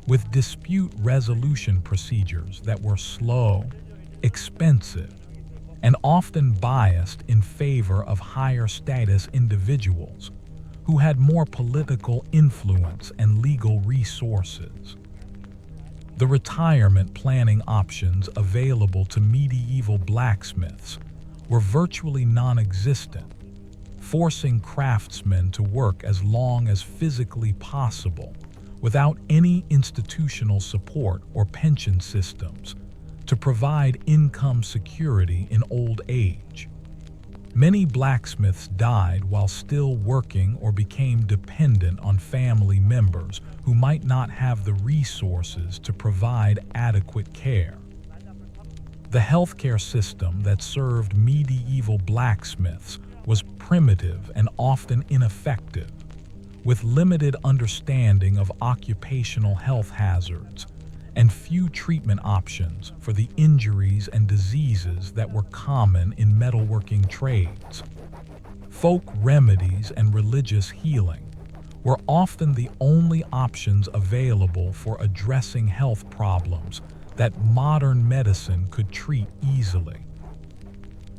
with dispute resolution procedures that were slow, expensive, and often biased in favor of higher status individuals who had more political influence and legal resources. The retirement planning options available to medieval blacksmiths were virtually non-existent, forcing craftsmen to work as long as physically possible without any institutional support or pension systems to provide income security in old age. Many blacksmiths died while still working or became dependent on family members who might not have the resources to provide adequate care. The healthcare system that served medieval blacksmiths was primitive and often ineffective, with limited understanding of occupational health hazards and few treatment options for the injuries and diseases that were common in metalworking trades. Folk remedies and religious healing were often the only options available for addressing health problems that modern medicine could treat easily.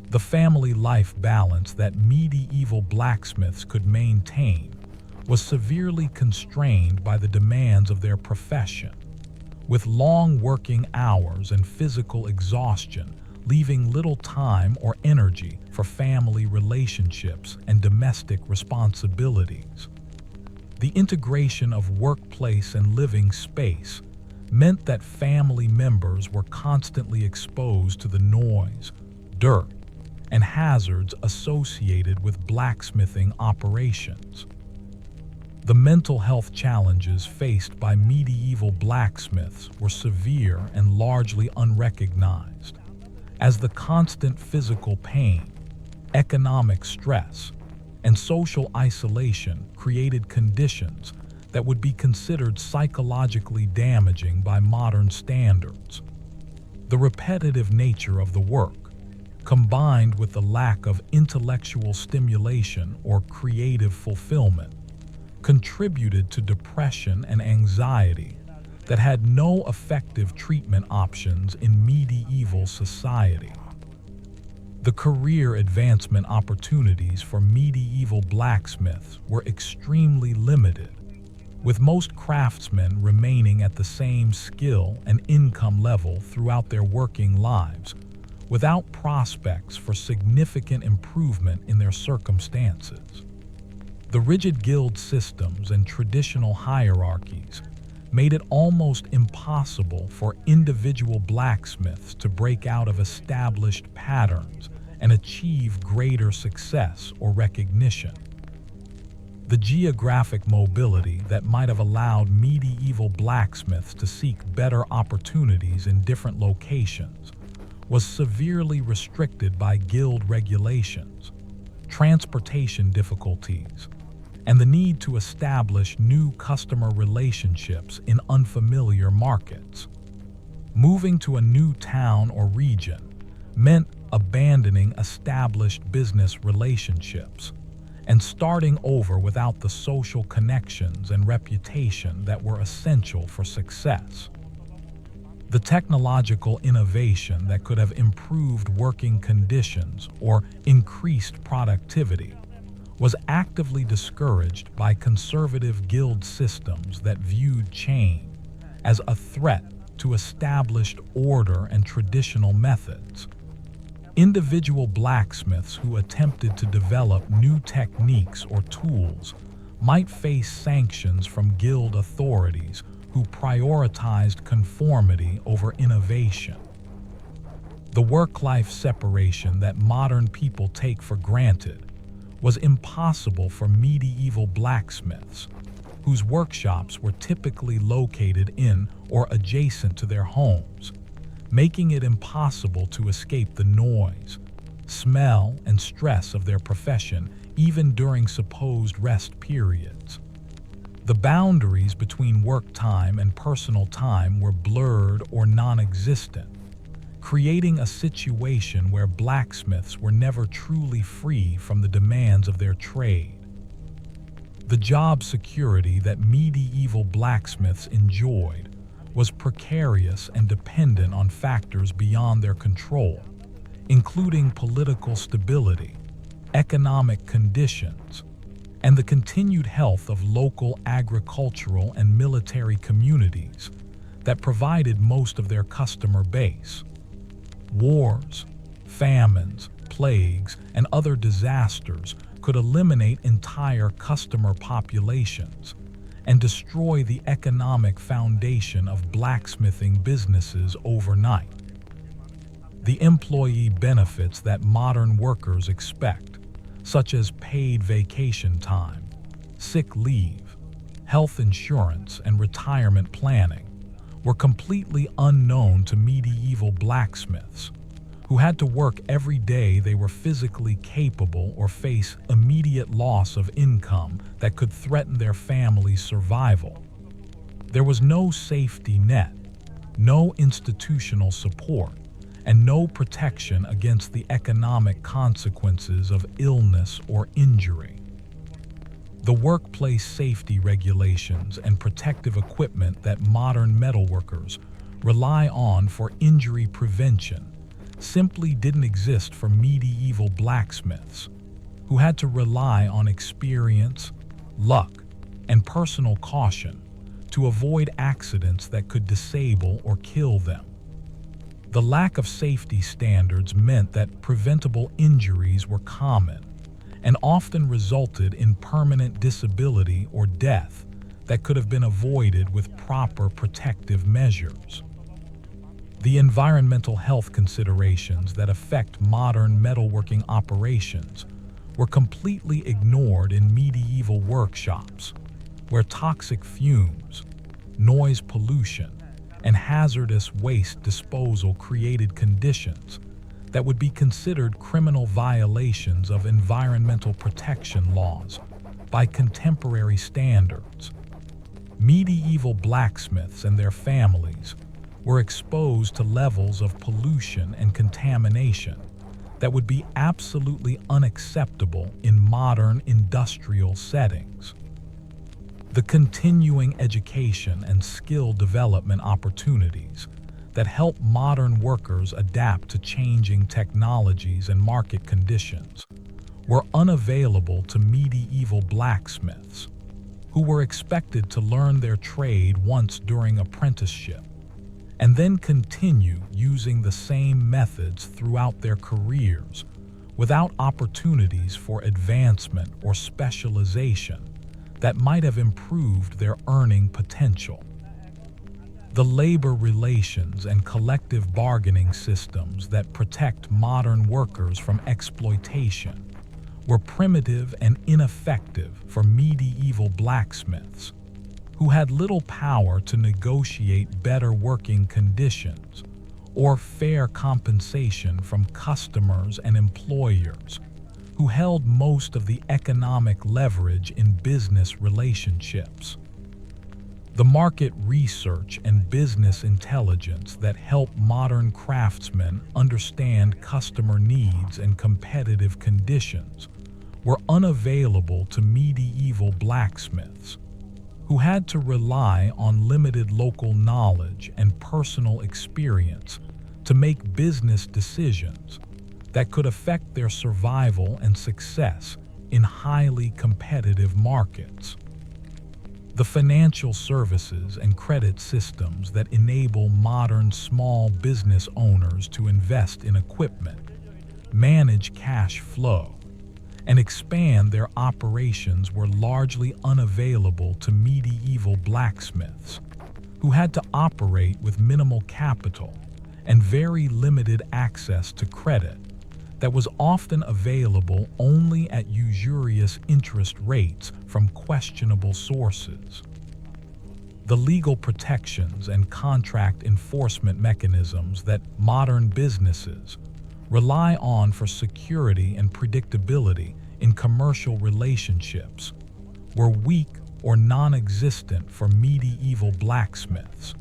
The family life balance that medieval blacksmiths could maintain was severely constrained by the demands of their profession, with long working hours and physical exhaustion leaving little time or energy for family relationships and domestic responsibilities. The integration of workplace and living space meant that family members were constantly exposed to the noise, dirt, and hazards associated with blacksmithing operations. The mental health challenges faced by medieval blacksmiths were severe and largely unrecognized, as the constant physical pain, economic stress, and social isolation created conditions that would be considered psychologically damaging by modern standards. The repetitive nature of the work, combined with the lack of intellectual stimulation or creative fulfillment, contributed to depression and anxiety that had no effective treatment options in medieval society. The career advancement opportunities for medieval blacksmiths were extremely limited, with most craftsmen remaining at the same skill and income level throughout their working lives, without prospects for significant improvement in their circumstances. The rigid guild systems and traditional hierarchies made it almost impossible for individual blacksmiths to break out of established patterns and achieve greater success or recognition. The geographic mobility that might have allowed medieval blacksmiths to seek better opportunities in different locations was severely restricted by guild regulations, transportation difficulties, and the need to establish new customer relationships in unfamiliar markets. Moving to a new town or region meant abandoning established business relationships and starting over without the social connections and reputation that were essential for success. The technological innovation that could have improved working conditions or increased productivity was actively discouraged by conservative guild systems that viewed change as a threat to established order and traditional methods. Individual blacksmiths who attempted to develop new techniques or tools might face sanctions from guild authorities who prioritized conformity over innovation. The work-life separation that modern people take for granted was impossible for medieval blacksmiths, whose workshops were typically located in or adjacent to their homes, making it impossible to escape the noise, smell, and stress of their profession even during supposed rest periods. The boundaries between work time and personal time were blurred or non-existent, creating a situation where blacksmiths were never truly free from the demands of their trade. The job security that medieval blacksmiths enjoyed was precarious and dependent on factors beyond their control, including political stability, economic conditions, and the continued health of local agricultural and military communities that provided most of their customer base. Wars, famines, plagues, and other disasters could eliminate entire customer populations and destroy the economic foundation of blacksmithing businesses overnight. The employee benefits that modern workers expect, such as paid vacation time, sick leave, health insurance, and retirement planning, were completely unknown to medieval blacksmiths, who had to work every day they were physically capable or face immediate loss of income that could threaten their family's survival. There was no safety net, no institutional support, and no protection against the economic consequences of illness or injury. The workplace safety regulations and protective equipment that modern metalworkers rely on for injury prevention simply didn't exist for medieval blacksmiths, who had to rely on experience, luck, and personal caution to avoid accidents that could disable or kill them. The lack of safety standards meant that preventable injuries were common and often resulted in permanent disability or death that could have been avoided with proper protective measures. The environmental health considerations that affect modern metalworking operations were completely ignored in medieval workshops, where toxic fumes, noise pollution, and hazardous waste disposal created conditions that would be considered criminal violations of environmental protection laws by contemporary standards. Medieval blacksmiths and their families were exposed to levels of pollution and contamination that would be absolutely unacceptable in modern industrial settings. The continuing education and skill development opportunities that help modern workers adapt to changing technologies and market conditions were unavailable to medieval blacksmiths, who were expected to learn their trade once during apprenticeship and then continue using the same methods throughout their careers without opportunities for advancement or specialization that might have improved their earning potential. The labor relations and collective bargaining systems that protect modern workers from exploitation were primitive and ineffective for medieval blacksmiths, who had little power to negotiate better working conditions or fair compensation from customers and employers, who held most of the economic leverage in business relationships. The market research and business intelligence that help modern craftsmen understand customer needs and competitive conditions were unavailable to medieval blacksmiths, who had to rely on limited local knowledge and personal experience to make business decisions that could affect their survival and success in highly competitive markets. The financial services and credit systems that enable modern small business owners to invest in equipment, manage cash flow, and expand their operations were largely unavailable to medieval blacksmiths, who had to operate with minimal capital and very limited access to credit that was often available only at usurious interest rates from questionable sources. The legal protections and contract enforcement mechanisms that modern businesses rely on for security and predictability in commercial relationships were weak or non-existent for medieval blacksmiths,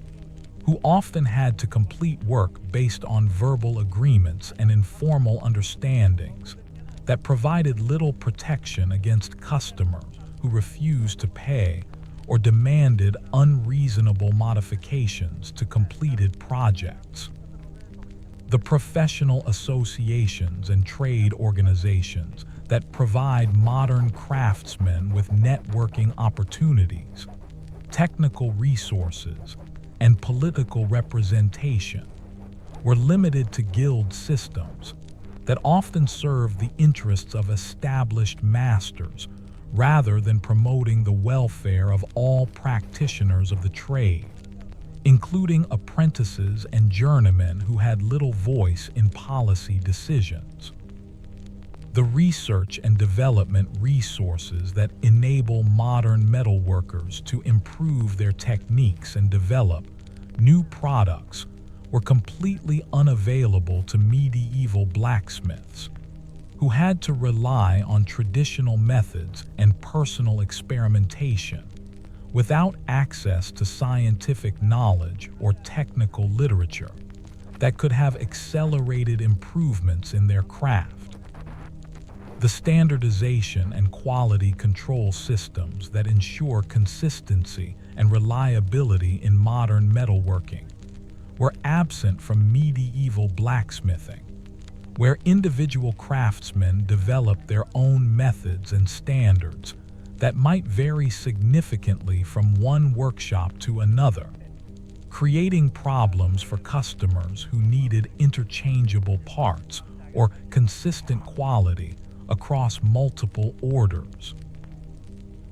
who often had to complete work based on verbal agreements and informal understandings that provided little protection against customers who refused to pay or demanded unreasonable modifications to completed projects. The professional associations and trade organizations that provide modern craftsmen with networking opportunities, technical resources, and political representation were limited to guild systems, that often served the interests of established masters rather than promoting the welfare of all practitioners of the trade, including apprentices and journeymen who had little voice in policy decisions. The research and development resources that enable modern metalworkers to improve their techniques and develop new products were completely unavailable to medieval blacksmiths, who had to rely on traditional methods and personal experimentation without access to scientific knowledge or technical literature that could have accelerated improvements in their craft. The standardization and quality control systems that ensure consistency and reliability in modern metalworking were absent from medieval blacksmithing, where individual craftsmen developed their own methods and standards that might vary significantly from one workshop to another, creating problems for customers who needed interchangeable parts or consistent quality across multiple orders.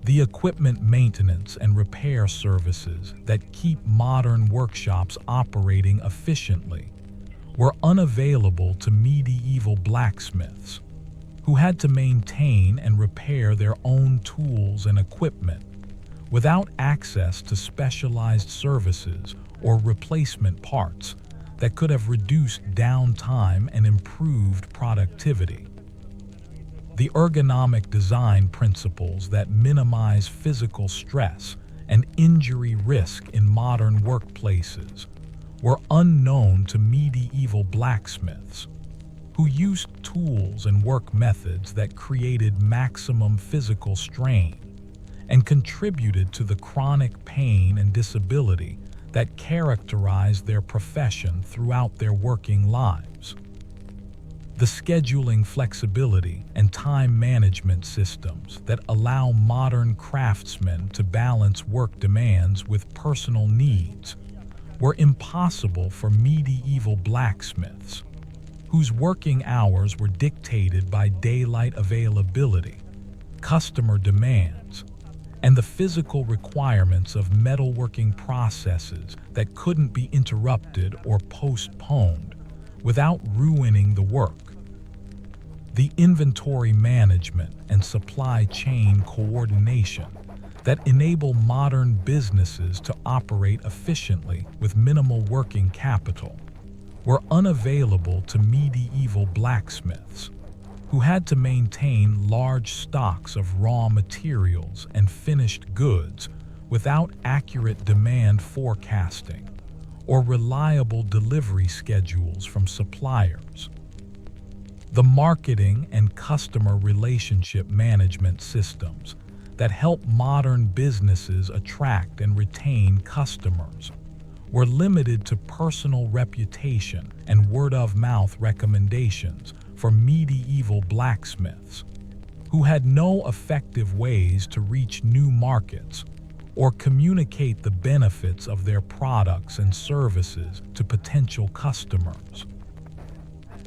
The equipment maintenance and repair services that keep modern workshops operating efficiently were unavailable to medieval blacksmiths, who had to maintain and repair their own tools and equipment without access to specialized services or replacement parts that could have reduced downtime and improved productivity. The ergonomic design principles that minimize physical stress and injury risk in modern workplaces were unknown to medieval blacksmiths, who used tools and work methods that created maximum physical strain and contributed to the chronic pain and disability that characterized their profession throughout their working lives. The scheduling flexibility and time management systems that allow modern craftsmen to balance work demands with personal needs were impossible for medieval blacksmiths, whose working hours were dictated by daylight availability, customer demands, and the physical requirements of metalworking processes that couldn't be interrupted or postponed without ruining the work. The inventory management and supply chain coordination that enable modern businesses to operate efficiently with minimal working capital were unavailable to medieval blacksmiths, who had to maintain large stocks of raw materials and finished goods without accurate demand forecasting or reliable delivery schedules from suppliers. The marketing and customer relationship management systems that help modern businesses attract and retain customers were limited to personal reputation and word-of-mouth recommendations for medieval blacksmiths, who had no effective ways to reach new markets or communicate the benefits of their products and services to potential customers.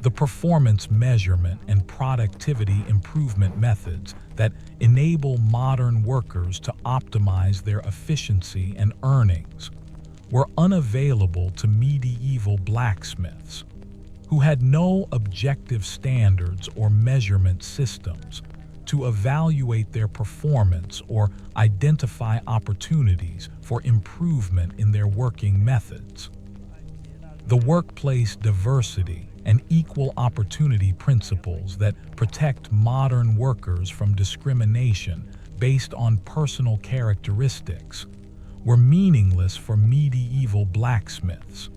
The performance measurement and productivity improvement methods that enable modern workers to optimize their efficiency and earnings were unavailable to medieval blacksmiths, who had no objective standards or measurement systems to evaluate their performance or identify opportunities for improvement in their working methods. The workplace diversity and equal opportunity principles that protect modern workers from discrimination based on personal characteristics were meaningless for medieval blacksmiths,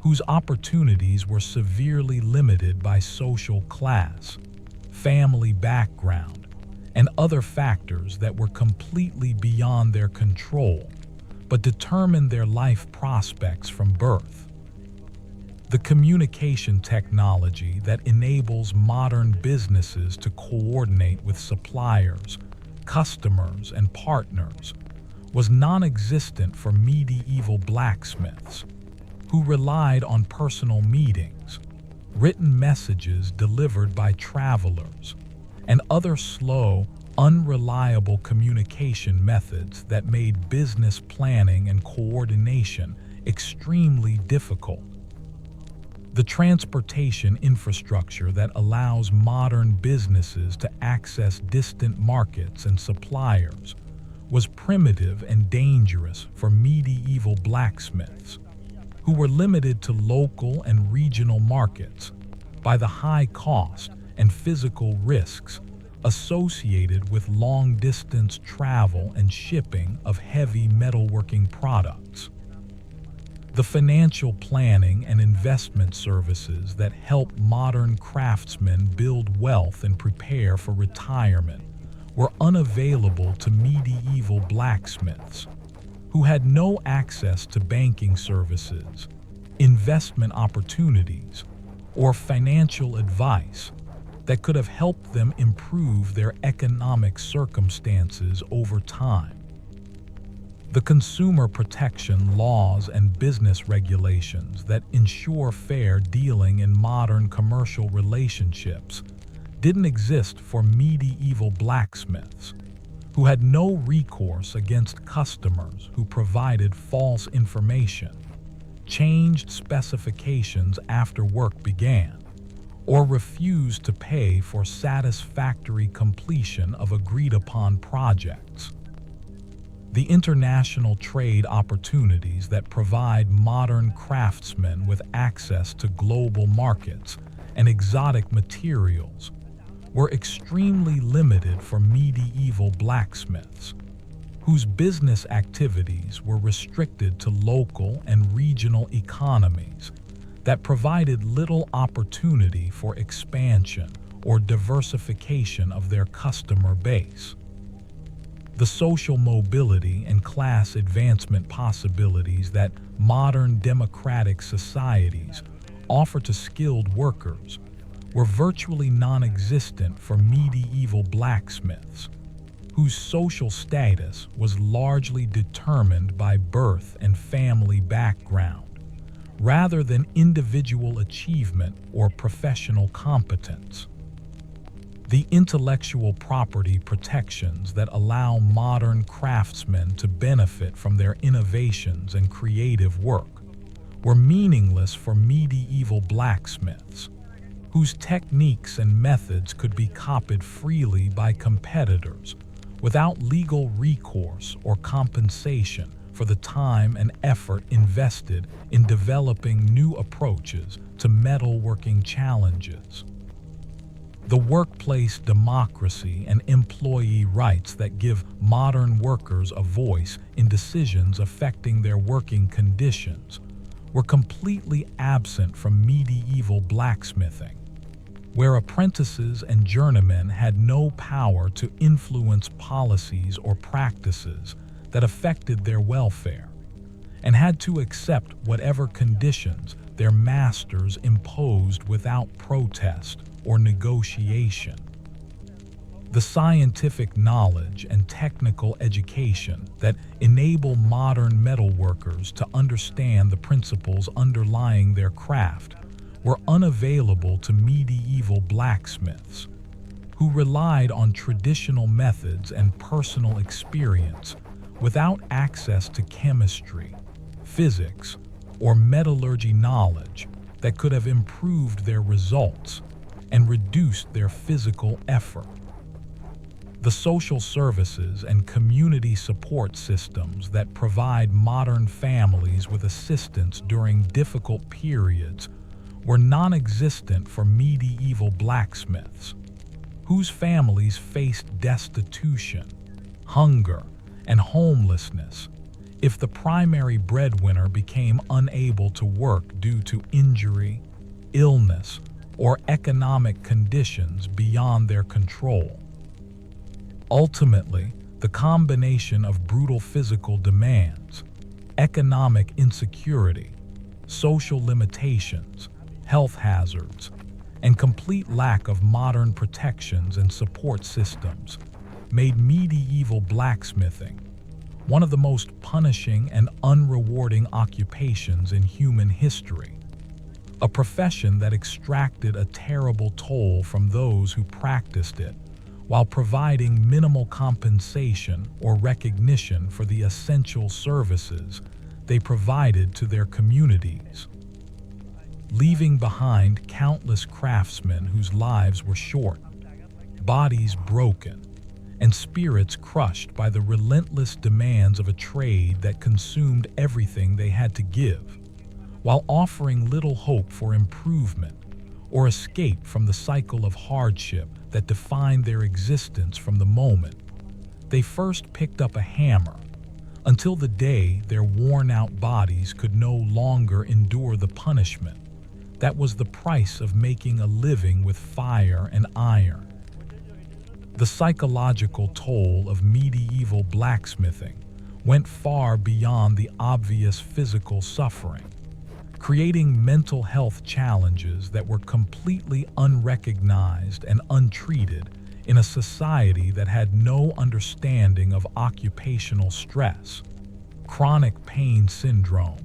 whose opportunities were severely limited by social class, family background, and other factors that were completely beyond their control, but determined their life prospects from birth. The communication technology that enables modern businesses to coordinate with suppliers, customers, and partners was non-existent for medieval blacksmiths, who relied on personal meetings, written messages delivered by travelers, and other slow, unreliable communication methods that made business planning and coordination extremely difficult. The transportation infrastructure that allows modern businesses to access distant markets and suppliers was primitive and dangerous for medieval blacksmiths, who were limited to local and regional markets by the high cost and physical risks associated with long-distance travel and shipping of heavy metalworking products. The financial planning and investment services that help modern craftsmen build wealth and prepare for retirement were unavailable to medieval blacksmiths, who had no access to banking services, investment opportunities, or financial advice that could have helped them improve their economic circumstances over time. The consumer protection laws and business regulations that ensure fair dealing in modern commercial relationships didn't exist for medieval blacksmiths, who had no recourse against customers who provided false information, changed specifications after work began, or refused to pay for satisfactory completion of agreed-upon projects. The international trade opportunities that provide modern craftsmen with access to global markets and exotic materials were extremely limited for medieval blacksmiths, whose business activities were restricted to local and regional economies that provided little opportunity for expansion or diversification of their customer base. The social mobility and class advancement possibilities that modern democratic societies offer to skilled workers were virtually non-existent for medieval blacksmiths, whose social status was largely determined by birth and family background, rather than individual achievement or professional competence. The intellectual property protections that allow modern craftsmen to benefit from their innovations and creative work were meaningless for medieval blacksmiths, whose techniques and methods could be copied freely by competitors without legal recourse or compensation for the time and effort invested in developing new approaches to metalworking challenges. The workplace democracy and employee rights that give modern workers a voice in decisions affecting their working conditions were completely absent from medieval blacksmithing, where apprentices and journeymen had no power to influence policies or practices that affected their welfare, and had to accept whatever conditions their masters imposed without protest or negotiation. The scientific knowledge and technical education that enable modern metalworkers to understand the principles underlying their craft were unavailable to medieval blacksmiths, who relied on traditional methods and personal experience without access to chemistry, physics, or metallurgy knowledge that could have improved their results and reduced their physical effort. The social services and community support systems that provide modern families with assistance during difficult periods were non-existent for medieval blacksmiths, whose families faced destitution, hunger, and homelessness if the primary breadwinner became unable to work due to injury, illness, or economic conditions beyond their control. Ultimately, the combination of brutal physical demands, economic insecurity, social limitations, health hazards, and complete lack of modern protections and support systems made medieval blacksmithing one of the most punishing and unrewarding occupations in human history, a profession that extracted a terrible toll from those who practiced it, while providing minimal compensation or recognition for the essential services they provided to their communities, leaving behind countless craftsmen whose lives were short, bodies broken, and spirits crushed by the relentless demands of a trade that consumed everything they had to give, while offering little hope for improvement or escape from the cycle of hardship that defined their existence from the moment they first picked up a hammer until the day their worn-out bodies could no longer endure the punishment that was the price of making a living with fire and iron. The psychological toll of medieval blacksmithing went far beyond the obvious physical suffering, creating mental health challenges that were completely unrecognized and untreated in a society that had no understanding of occupational stress, chronic pain syndrome,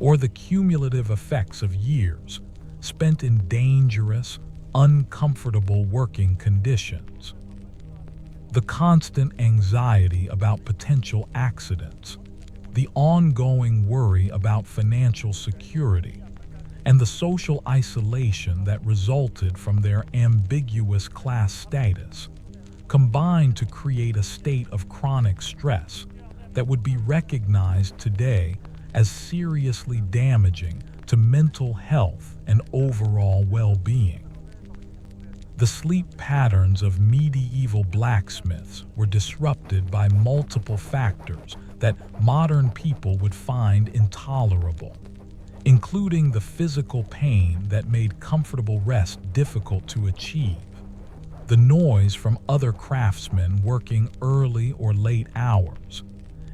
or the cumulative effects of years spent in dangerous, uncomfortable working conditions. The constant anxiety about potential accidents, the ongoing worry about financial security, and the social isolation that resulted from their ambiguous class status combined to create a state of chronic stress that would be recognized today as seriously damaging to mental health and overall well-being. The sleep patterns of medieval blacksmiths were disrupted by multiple factors that modern people would find intolerable, including the physical pain that made comfortable rest difficult to achieve, the noise from other craftsmen working early or late hours,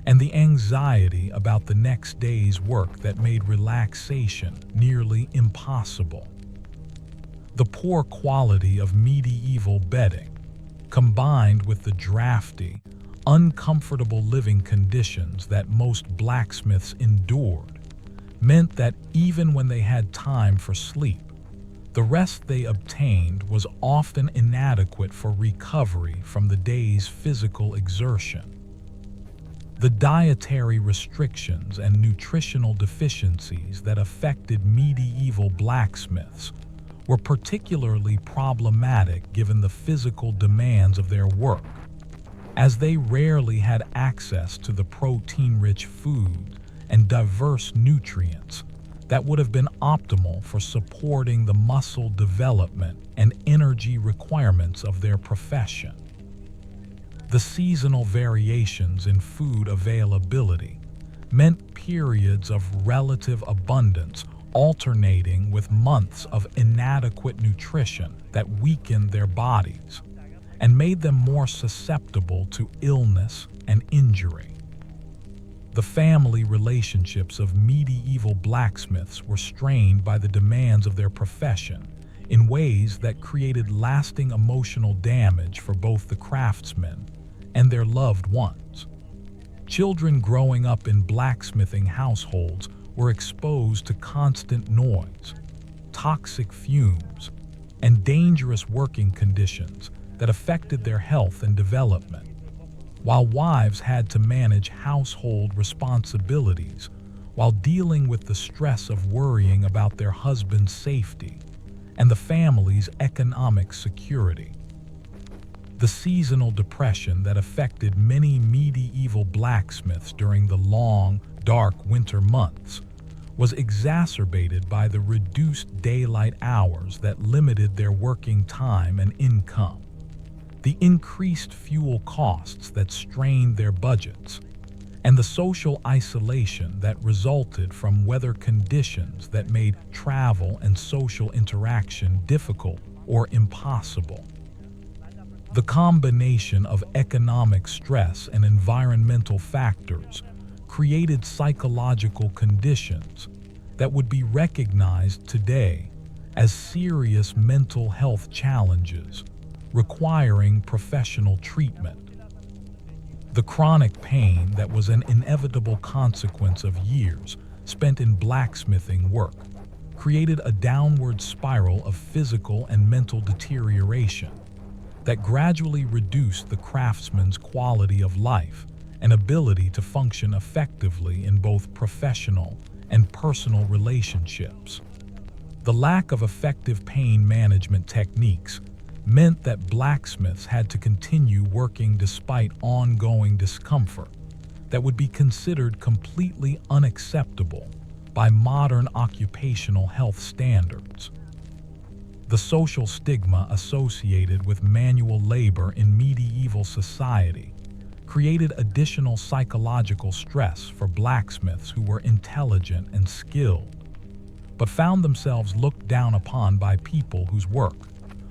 and the anxiety about the next day's work that made relaxation nearly impossible. The poor quality of medieval bedding, combined with the drafty, uncomfortable living conditions that most blacksmiths endured, meant that even when they had time for sleep, the rest they obtained was often inadequate for recovery from the day's physical exertion. The dietary restrictions and nutritional deficiencies that affected medieval blacksmiths were particularly problematic given the physical demands of their work, as they rarely had access to the protein-rich food and diverse nutrients that would have been optimal for supporting the muscle development and energy requirements of their profession. The seasonal variations in food availability meant periods of relative abundance alternating with months of inadequate nutrition that weakened their bodies and made them more susceptible to illness and injury. The family relationships of medieval blacksmiths were strained by the demands of their profession in ways that created lasting emotional damage for both the craftsmen and their loved ones. Children growing up in blacksmithing households were exposed to constant noise, toxic fumes, and dangerous working conditions that affected their health and development, while wives had to manage household responsibilities while dealing with the stress of worrying about their husband's safety and the family's economic security. The seasonal depression that affected many medieval blacksmiths during the long, dark winter months was exacerbated by the reduced daylight hours that limited their working time and income, the increased fuel costs that strained their budgets, and the social isolation that resulted from weather conditions that made travel and social interaction difficult or impossible. The combination of economic stress and environmental factors created psychological conditions that would be recognized today as serious mental health challenges requiring professional treatment. The chronic pain that was an inevitable consequence of years spent in blacksmithing work created a downward spiral of physical and mental deterioration that gradually reduced the craftsman's quality of life and ability to function effectively in both professional and personal relationships. The lack of effective pain management techniques meant that blacksmiths had to continue working despite ongoing discomfort that would be considered completely unacceptable by modern occupational health standards. The social stigma associated with manual labor in medieval society created additional psychological stress for blacksmiths who were intelligent and skilled, but found themselves looked down upon by people whose work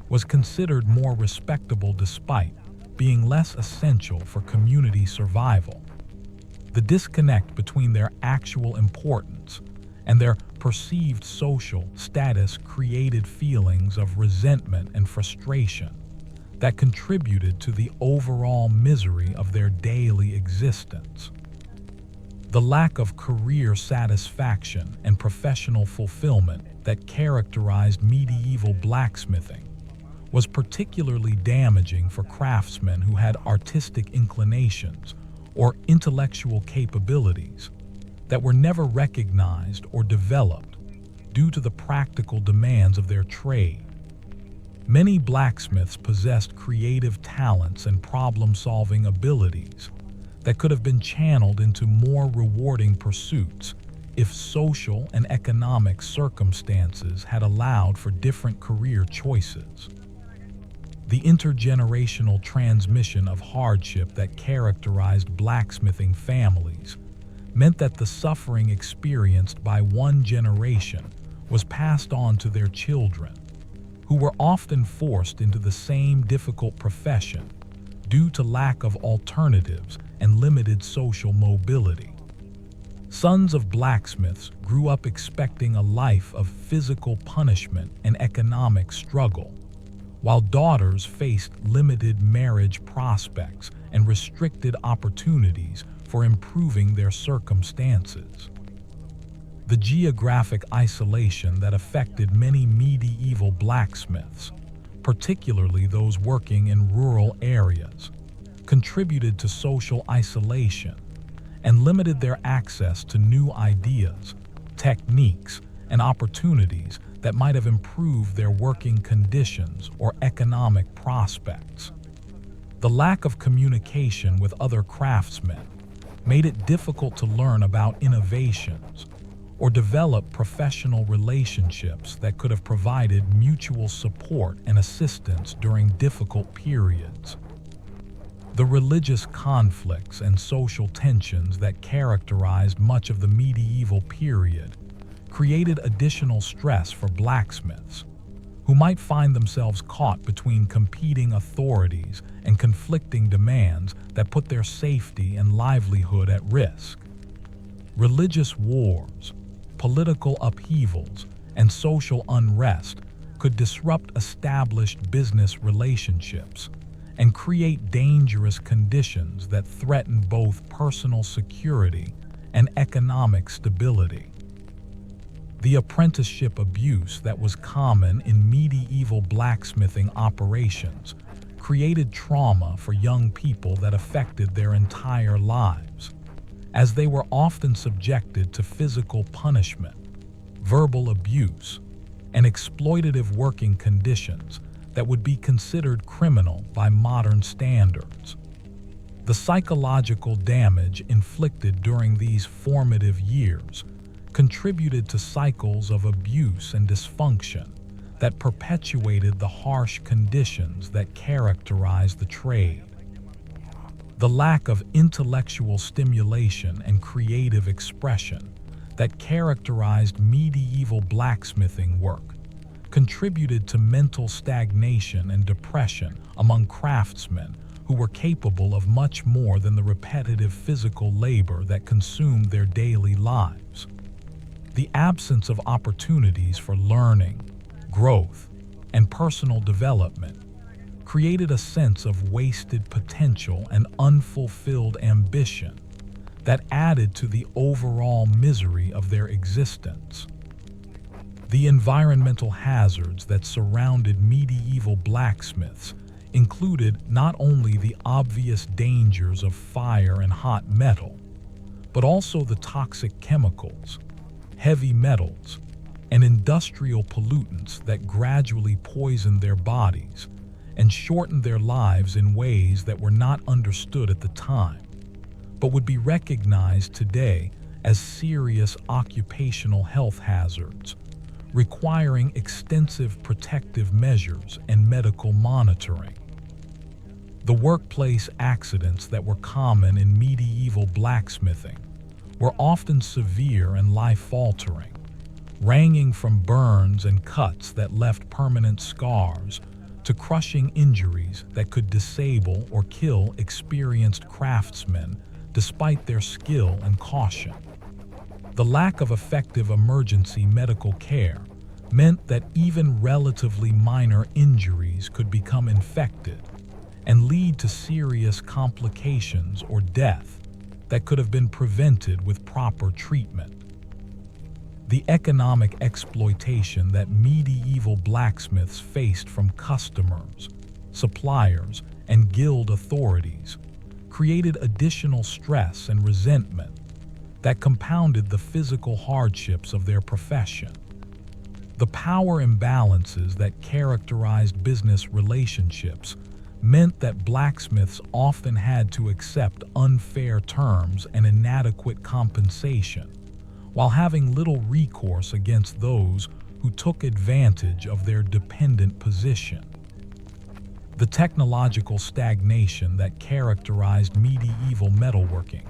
was considered more respectable despite being less essential for community survival. The disconnect between their actual importance and their perceived social status created feelings of resentment and frustration that contributed to the overall misery of their daily existence. The lack of career satisfaction and professional fulfillment that characterized medieval blacksmithing was particularly damaging for craftsmen who had artistic inclinations or intellectual capabilities that were never recognized or developed due to the practical demands of their trade. Many blacksmiths possessed creative talents and problem-solving abilities that could have been channeled into more rewarding pursuits if social and economic circumstances had allowed for different career choices. The intergenerational transmission of hardship that characterized blacksmithing families meant that the suffering experienced by one generation was passed on to their children, who were often forced into the same difficult profession due to lack of alternatives and limited social mobility. Sons of blacksmiths grew up expecting a life of physical punishment and economic struggle, while daughters faced limited marriage prospects and restricted opportunities for improving their circumstances. The geographic isolation that affected many medieval blacksmiths, particularly those working in rural areas, contributed to social isolation and limited their access to new ideas, techniques, and opportunities that might have improved their working conditions or economic prospects. The lack of communication with other craftsmen made it difficult to learn about innovations or develop professional relationships that could have provided mutual support and assistance during difficult periods. The religious conflicts and social tensions that characterized much of the medieval period created additional stress for blacksmiths, who might find themselves caught between competing authorities and conflicting demands that put their safety and livelihood at risk. Religious wars, political upheavals, and social unrest could disrupt established business relationships and create dangerous conditions that threaten both personal security and economic stability. The apprenticeship abuse that was common in medieval blacksmithing operations created trauma for young people that affected their entire lives, as they were often subjected to physical punishment, verbal abuse, and exploitative working conditions that would be considered criminal by modern standards. The psychological damage inflicted during these formative years contributed to cycles of abuse and dysfunction that perpetuated the harsh conditions that characterized the trade. The lack of intellectual stimulation and creative expression that characterized medieval blacksmithing work contributed to mental stagnation and depression among craftsmen who were capable of much more than the repetitive physical labor that consumed their daily lives. The absence of opportunities for learning, growth, and personal development created a sense of wasted potential and unfulfilled ambition that added to the overall misery of their existence. The environmental hazards that surrounded medieval blacksmiths included not only the obvious dangers of fire and hot metal, but also the toxic chemicals, heavy metals, and industrial pollutants that gradually poisoned their bodies and shortened their lives in ways that were not understood at the time, but would be recognized today as serious occupational health hazards, requiring extensive protective measures and medical monitoring. The workplace accidents that were common in medieval blacksmithing were often severe and life-altering, ranging from burns and cuts that left permanent scars to crushing injuries that could disable or kill experienced craftsmen despite their skill and caution. The lack of effective emergency medical care meant that even relatively minor injuries could become infected and lead to serious complications or death that could have been prevented with proper treatment. The economic exploitation that medieval blacksmiths faced from customers, suppliers, and guild authorities created additional stress and resentment that compounded the physical hardships of their profession. The power imbalances that characterized business relationships meant that blacksmiths often had to accept unfair terms and inadequate compensation, while having little recourse against those who took advantage of their dependent position. The technological stagnation that characterized medieval metalworking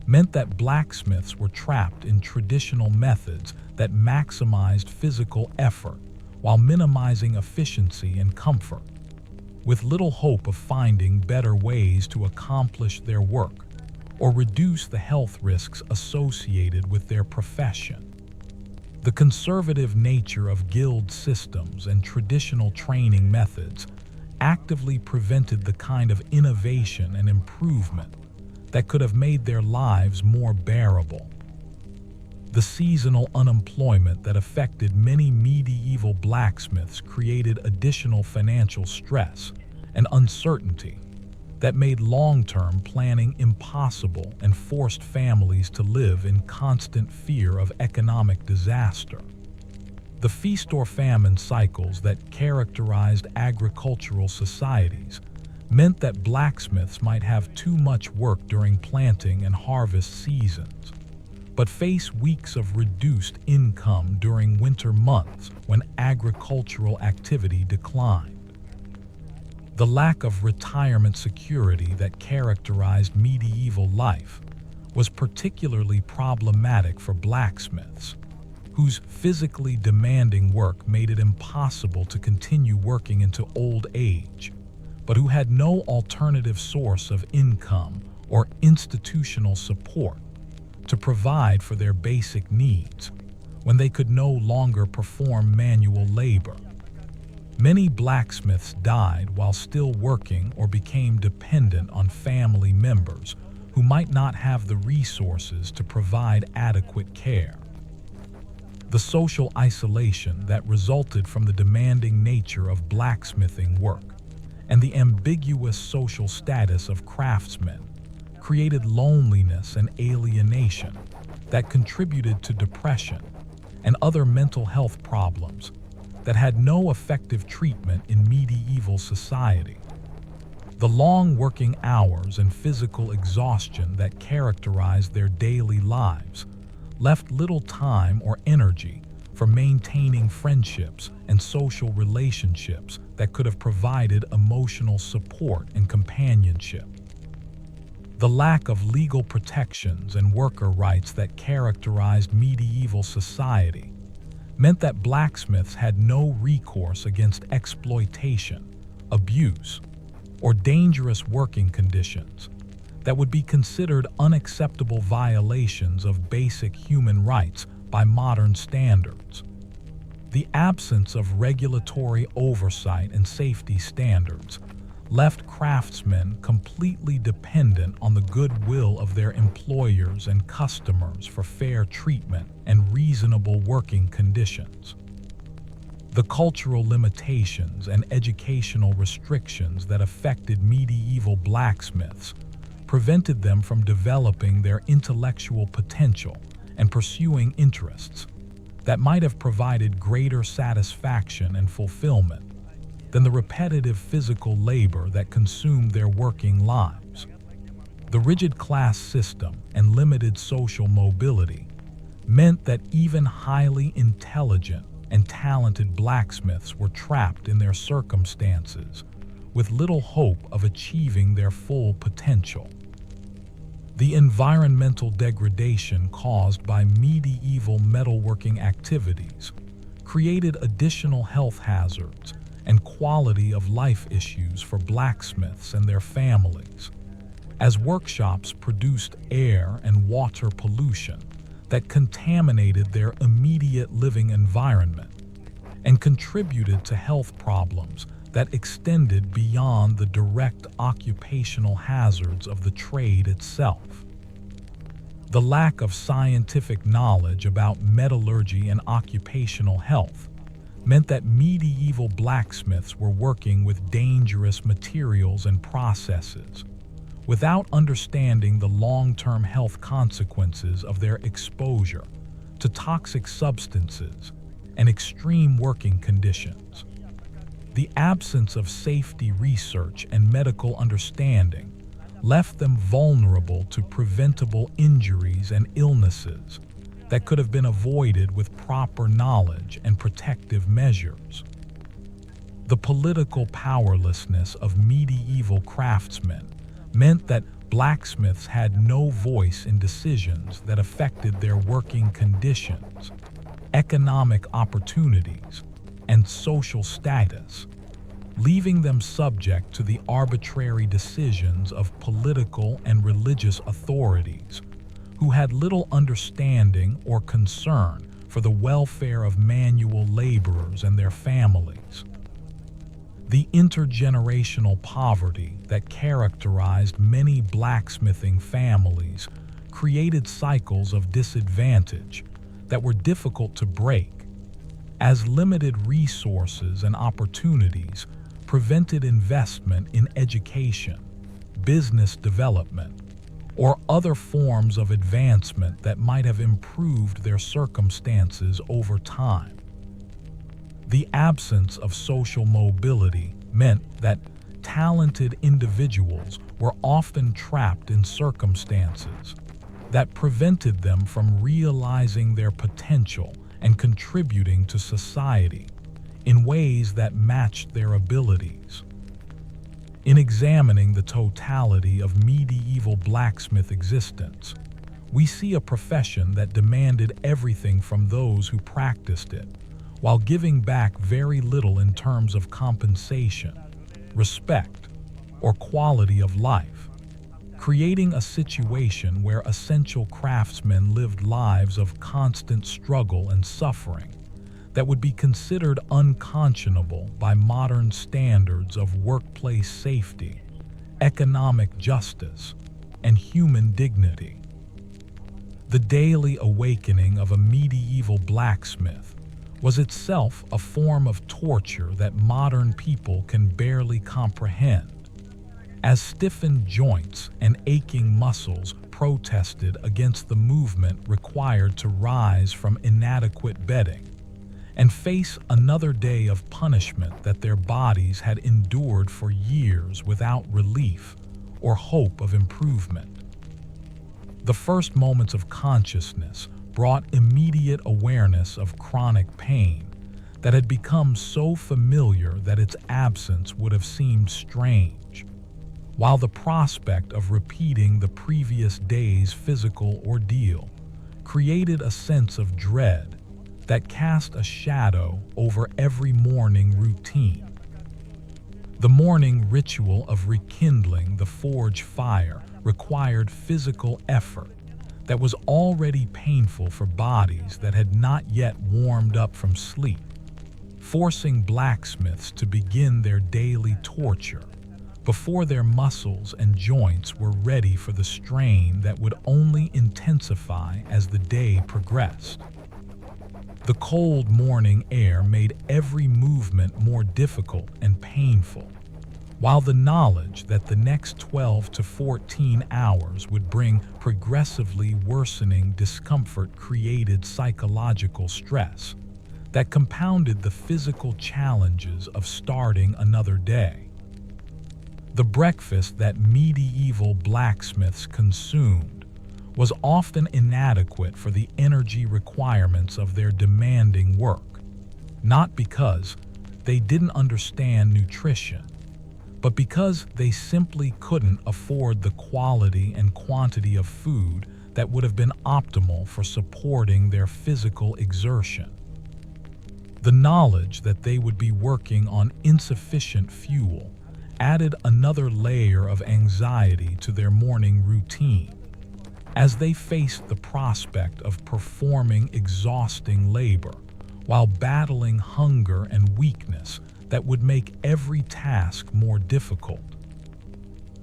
meant that blacksmiths were trapped in traditional methods that maximized physical effort while minimizing efficiency and comfort, with little hope of finding better ways to accomplish their work or reduce the health risks associated with their profession. The conservative nature of guild systems and traditional training methods actively prevented the kind of innovation and improvement that could have made their lives more bearable. The seasonal unemployment that affected many medieval blacksmiths created additional financial stress and uncertainty that made long-term planning impossible and forced families to live in constant fear of economic disaster. The feast or famine cycles that characterized agricultural societies meant that blacksmiths might have too much work during planting and harvest seasons, but face weeks of reduced income during winter months when agricultural activity declined. The lack of retirement security that characterized medieval life was particularly problematic for blacksmiths, whose physically demanding work made it impossible to continue working into old age, but who had no alternative source of income or institutional support to provide for their basic needs when they could no longer perform manual labor. Many blacksmiths died while still working or became dependent on family members who might not have the resources to provide adequate care. The social isolation that resulted from the demanding nature of blacksmithing work and the ambiguous social status of craftsmen created loneliness and alienation that contributed to depression and other mental health problems that had no effective treatment in medieval society. The long working hours and physical exhaustion that characterized their daily lives left little time or energy for maintaining friendships and social relationships that could have provided emotional support and companionship. The lack of legal protections and worker rights that characterized medieval society meant that blacksmiths had no recourse against exploitation, abuse, or dangerous working conditions that would be considered unacceptable violations of basic human rights by modern standards. The absence of regulatory oversight and safety standards left craftsmen completely dependent on the goodwill of their employers and customers for fair treatment and reasonable working conditions. The cultural limitations and educational restrictions that affected medieval blacksmiths prevented them from developing their intellectual potential and pursuing interests that might have provided greater satisfaction and fulfillment than the repetitive physical labor that consumed their working lives. The rigid class system and limited social mobility meant that even highly intelligent and talented blacksmiths were trapped in their circumstances with little hope of achieving their full potential. The environmental degradation caused by medieval metalworking activities created additional health hazards and quality of life issues for blacksmiths and their families, as workshops produced air and water pollution that contaminated their immediate living environment and contributed to health problems that extended beyond the direct occupational hazards of the trade itself. The lack of scientific knowledge about metallurgy and occupational health meant that medieval blacksmiths were working with dangerous materials and processes without understanding the long-term health consequences of their exposure to toxic substances and extreme working conditions. The absence of safety research and medical understanding left them vulnerable to preventable injuries and illnesses that could have been avoided with proper knowledge and protective measures. The political powerlessness of medieval craftsmen meant that blacksmiths had no voice in decisions that affected their working conditions, economic opportunities, and social status, leaving them subject to the arbitrary decisions of political and religious authorities who had little understanding or concern for the welfare of manual laborers and their families. The intergenerational poverty that characterized many blacksmithing families created cycles of disadvantage that were difficult to break, as limited resources and opportunities prevented investment in education, business development, or other forms of advancement that might have improved their circumstances over time. The absence of social mobility meant that talented individuals were often trapped in circumstances that prevented them from realizing their potential and contributing to society in ways that matched their abilities. In examining the totality of medieval blacksmith existence, we see a profession that demanded everything from those who practiced it, while giving back very little in terms of compensation, respect, or quality of life, creating a situation where essential craftsmen lived lives of constant struggle and suffering that would be considered unconscionable by modern standards of workplace safety, economic justice, and human dignity. The daily awakening of a medieval blacksmith was itself a form of torture that modern people can barely comprehend, as stiffened joints and aching muscles protested against the movement required to rise from inadequate bedding and face another day of punishment that their bodies had endured for years without relief or hope of improvement. The first moments of consciousness brought immediate awareness of chronic pain that had become so familiar that its absence would have seemed strange, while the prospect of repeating the previous day's physical ordeal created a sense of dread that cast a shadow over every morning routine. The morning ritual of rekindling the forge fire required physical effort that was already painful for bodies that had not yet warmed up from sleep, forcing blacksmiths to begin their daily torture before their muscles and joints were ready for the strain that would only intensify as the day progressed. The cold morning air made every movement more difficult and painful, while the knowledge that the next 12 to 14 hours would bring progressively worsening discomfort created psychological stress that compounded the physical challenges of starting another day. The breakfast that medieval blacksmiths consumed was often inadequate for the energy requirements of their demanding work, not because they didn't understand nutrition, but because they simply couldn't afford the quality and quantity of food that would have been optimal for supporting their physical exertion. The knowledge that they would be working on insufficient fuel added another layer of anxiety to their morning routine, as they faced the prospect of performing exhausting labor while battling hunger and weakness that would make every task more difficult.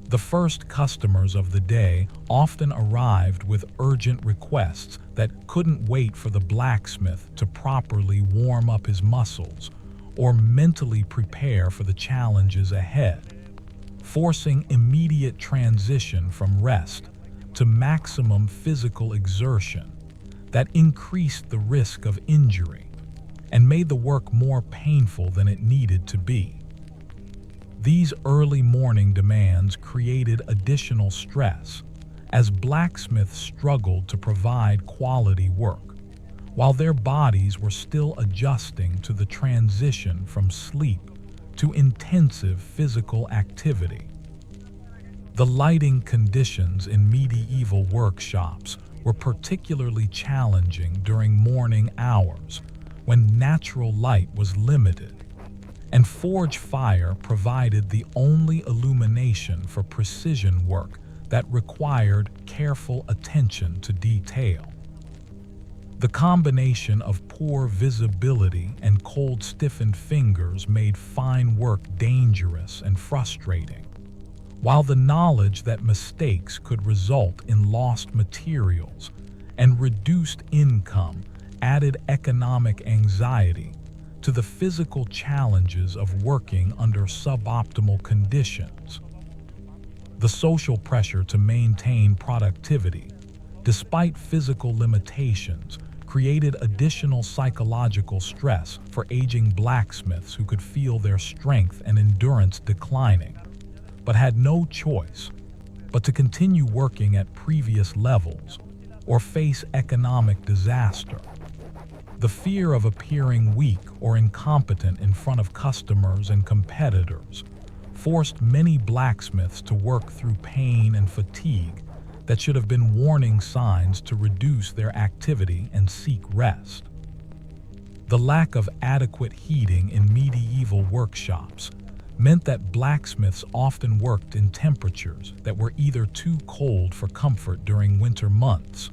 The first customers of the day often arrived with urgent requests that couldn't wait for the blacksmith to properly warm up his muscles or mentally prepare for the challenges ahead, forcing immediate transition from rest to maximum physical exertion that increased the risk of injury and made the work more painful than it needed to be. These early morning demands created additional stress as blacksmiths struggled to provide quality work, while their bodies were still adjusting to the transition from sleep to intensive physical activity. The lighting conditions in medieval workshops were particularly challenging during morning hours when natural light was limited, and forge fire provided the only illumination for precision work that required careful attention to detail. The combination of poor visibility and cold, stiffened fingers made fine work dangerous and frustrating, while the knowledge that mistakes could result in lost materials and reduced income added economic anxiety to the physical challenges of working under suboptimal conditions. The social pressure to maintain productivity, despite physical limitations, created additional psychological stress for aging blacksmiths who could feel their strength and endurance declining, but had no choice but to continue working at previous levels or face economic disaster. The fear of appearing weak or incompetent in front of customers and competitors forced many blacksmiths to work through pain and fatigue that should have been warning signs to reduce their activity and seek rest. The lack of adequate heating in medieval workshops meant that blacksmiths often worked in temperatures that were either too cold for comfort during winter months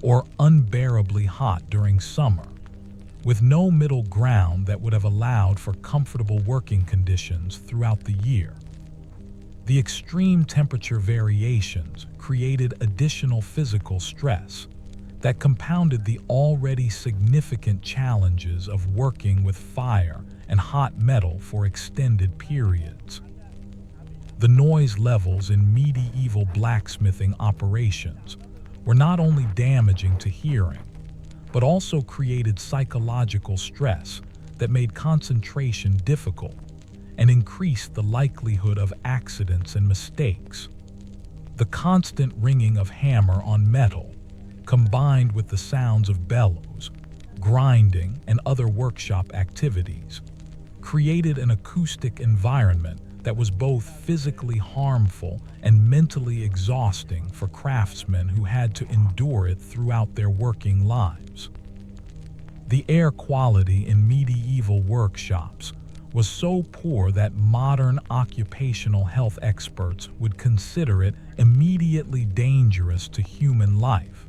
or unbearably hot during summer, with no middle ground that would have allowed for comfortable working conditions throughout the year. The extreme temperature variations created additional physical stress that compounded the already significant challenges of working with fire and hot metal for extended periods. The noise levels in medieval blacksmithing operations were not only damaging to hearing, but also created psychological stress that made concentration difficult and increased the likelihood of accidents and mistakes. The constant ringing of hammer on metal, combined with the sounds of bellows, grinding, and other workshop activities, created an acoustic environment that was both physically harmful and mentally exhausting for craftsmen who had to endure it throughout their working lives. The air quality in medieval workshops was so poor that modern occupational health experts would consider it immediately dangerous to human life,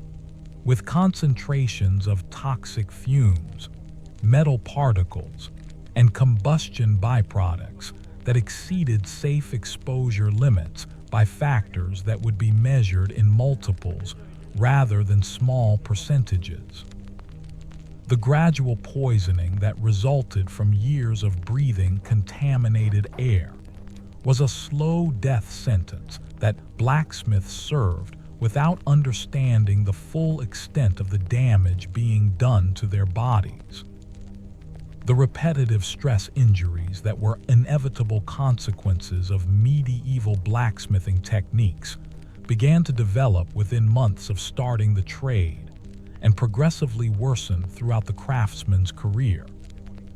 with concentrations of toxic fumes, metal particles, and combustion byproducts that exceeded safe exposure limits by factors that would be measured in multiples rather than small percentages. The gradual poisoning that resulted from years of breathing contaminated air was a slow death sentence that blacksmiths served without understanding the full extent of the damage being done to their bodies. The repetitive stress injuries that were inevitable consequences of medieval blacksmithing techniques began to develop within months of starting the trade and progressively worsened throughout the craftsman's career,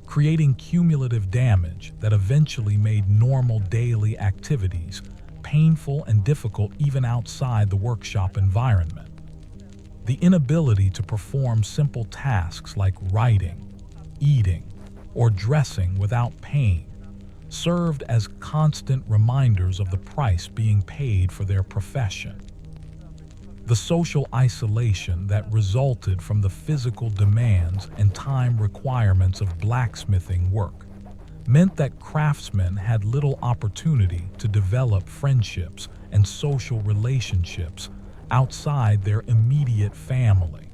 creating cumulative damage that eventually made normal daily activities painful and difficult even outside the workshop environment. The inability to perform simple tasks like writing, eating, or dressing without pain served as constant reminders of the price being paid for their profession. The social isolation that resulted from the physical demands and time requirements of blacksmithing work meant that craftsmen had little opportunity to develop friendships and social relationships outside their immediate family,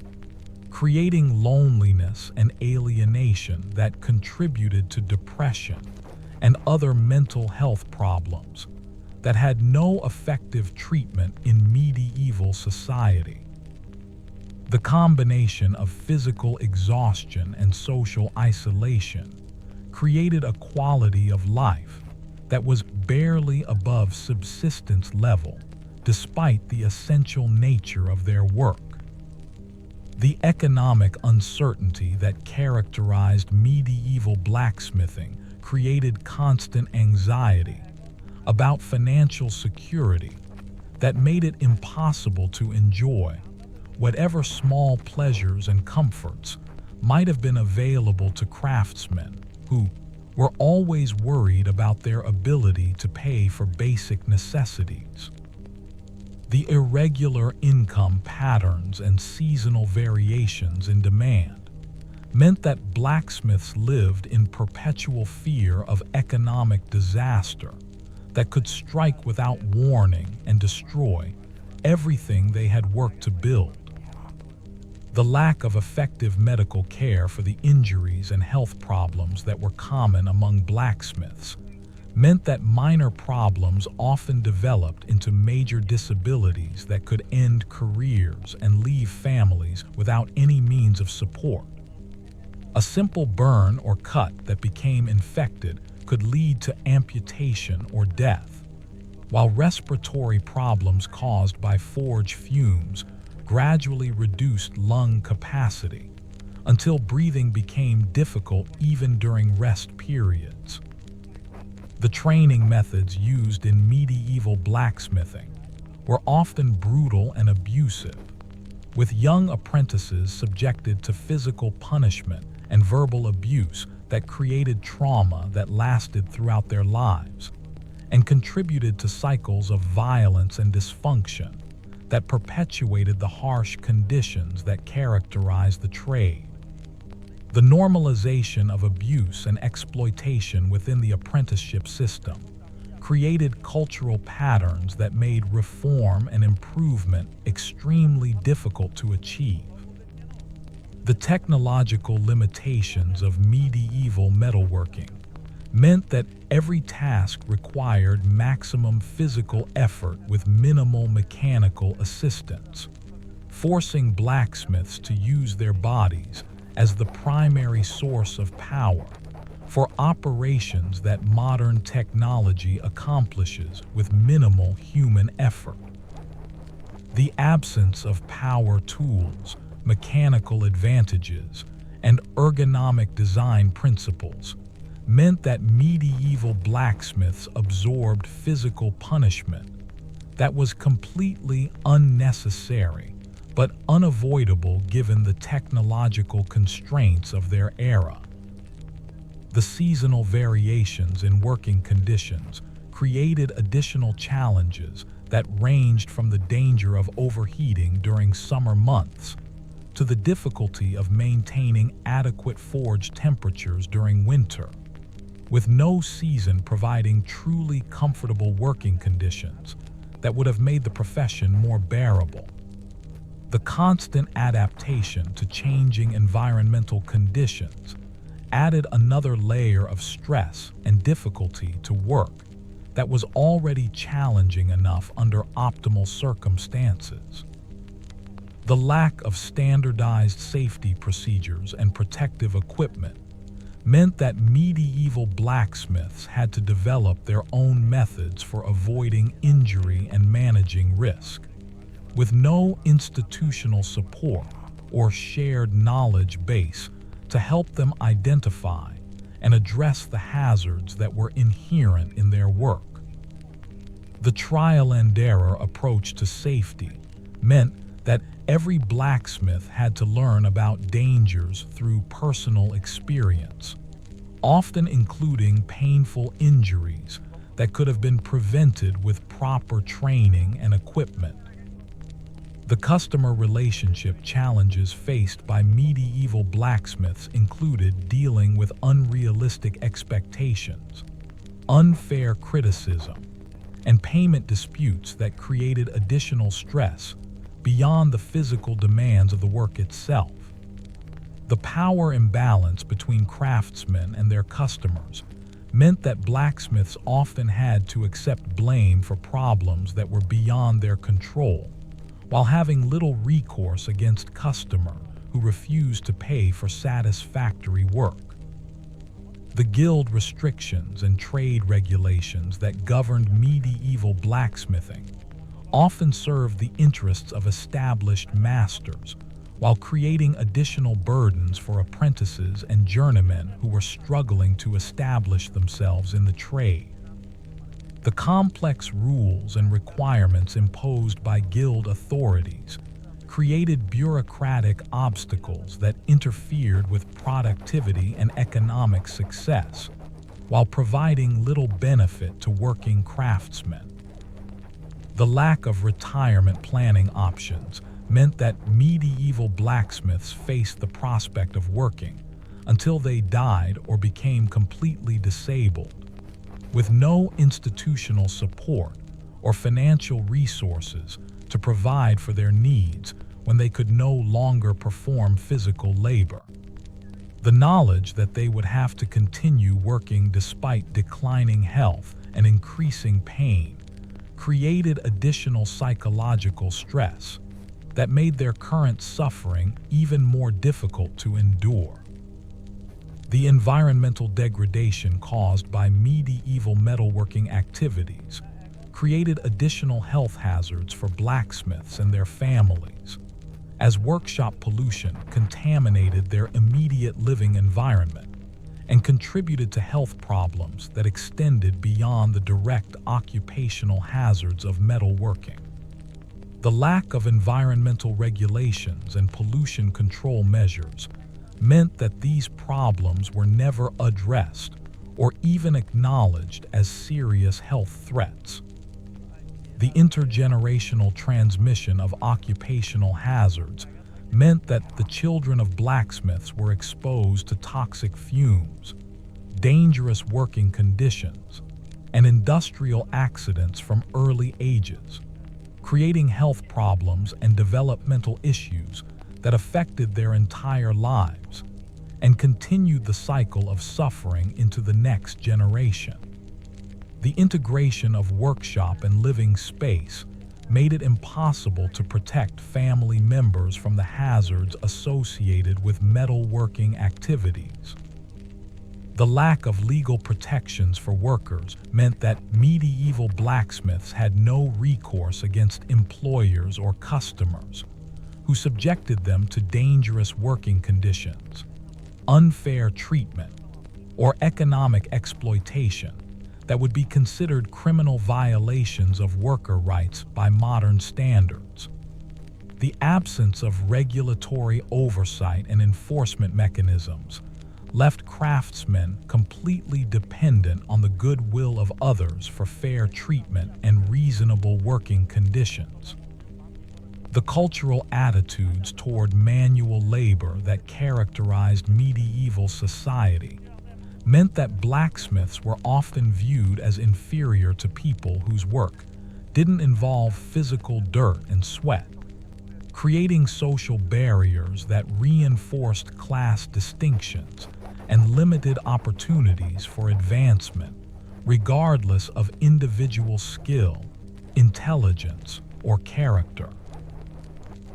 creating loneliness and alienation that contributed to depression and other mental health problems that had no effective treatment in medieval society. The combination of physical exhaustion and social isolation created a quality of life that was barely above subsistence level, despite the essential nature of their work. The economic uncertainty that characterized medieval blacksmithing created constant anxiety about financial security that made it impossible to enjoy whatever small pleasures and comforts might have been available to craftsmen who were always worried about their ability to pay for basic necessities. The irregular income patterns and seasonal variations in demand meant that blacksmiths lived in perpetual fear of economic disaster that could strike without warning and destroy everything they had worked to build. The lack of effective medical care for the injuries and health problems that were common among blacksmiths meant that minor problems often developed into major disabilities that could end careers and leave families without any means of support. A simple burn or cut that became infected could lead to amputation or death, while respiratory problems caused by forge fumes gradually reduced lung capacity until breathing became difficult even during rest periods. The training methods used in medieval blacksmithing were often brutal and abusive, with young apprentices subjected to physical punishment and verbal abuse that created trauma that lasted throughout their lives and contributed to cycles of violence and dysfunction that perpetuated the harsh conditions that characterized the trade. The normalization of abuse and exploitation within the apprenticeship system created cultural patterns that made reform and improvement extremely difficult to achieve. The technological limitations of medieval metalworking meant that every task required maximum physical effort with minimal mechanical assistance, forcing blacksmiths to use their bodies as the primary source of power for operations that modern technology accomplishes with minimal human effort. The absence of power tools, mechanical advantages, and ergonomic design principles meant that medieval blacksmiths absorbed physical punishment that was completely unnecessary but unavoidable given the technological constraints of their era. The seasonal variations in working conditions created additional challenges that ranged from the danger of overheating during summer months to the difficulty of maintaining adequate forge temperatures during winter, with no season providing truly comfortable working conditions that would have made the profession more bearable. The constant adaptation to changing environmental conditions added another layer of stress and difficulty to work that was already challenging enough under optimal circumstances. The lack of standardized safety procedures and protective equipment meant that medieval blacksmiths had to develop their own methods for avoiding injury and managing risk. With no institutional support or shared knowledge base to help them identify and address the hazards that were inherent in their work. The trial and error approach to safety meant that every blacksmith had to learn about dangers through personal experience, often including painful injuries that could have been prevented with proper training and equipment. The customer relationship challenges faced by medieval blacksmiths included dealing with unrealistic expectations, unfair criticism, and payment disputes that created additional stress beyond the physical demands of the work itself. The power imbalance between craftsmen and their customers meant that blacksmiths often had to accept blame for problems that were beyond their control, while having little recourse against customers who refused to pay for satisfactory work. The guild restrictions and trade regulations that governed medieval blacksmithing often served the interests of established masters, while creating additional burdens for apprentices and journeymen who were struggling to establish themselves in the trade. The complex rules and requirements imposed by guild authorities created bureaucratic obstacles that interfered with productivity and economic success, while providing little benefit to working craftsmen. The lack of retirement planning options meant that medieval blacksmiths faced the prospect of working until they died or became completely disabled. With no institutional support or financial resources to provide for their needs when they could no longer perform physical labor. The knowledge that they would have to continue working despite declining health and increasing pain created additional psychological stress that made their current suffering even more difficult to endure. The environmental degradation caused by medieval metalworking activities created additional health hazards for blacksmiths and their families, as workshop pollution contaminated their immediate living environment and contributed to health problems that extended beyond the direct occupational hazards of metalworking. The lack of environmental regulations and pollution control measures meant that these problems were never addressed or even acknowledged as serious health threats. The intergenerational transmission of occupational hazards meant that the children of blacksmiths were exposed to toxic fumes, dangerous working conditions, and industrial accidents from early ages, creating health problems and developmental issues that affected their entire lives and continued the cycle of suffering into the next generation. The integration of workshop and living space made it impossible to protect family members from the hazards associated with metalworking activities. The lack of legal protections for workers meant that medieval blacksmiths had no recourse against employers or customers who subjected them to dangerous working conditions, unfair treatment, or economic exploitation that would be considered criminal violations of worker rights by modern standards. The absence of regulatory oversight and enforcement mechanisms left craftsmen completely dependent on the goodwill of others for fair treatment and reasonable working conditions. The cultural attitudes toward manual labor that characterized medieval society meant that blacksmiths were often viewed as inferior to people whose work didn't involve physical dirt and sweat, creating social barriers that reinforced class distinctions and limited opportunities for advancement, regardless of individual skill, intelligence, or character.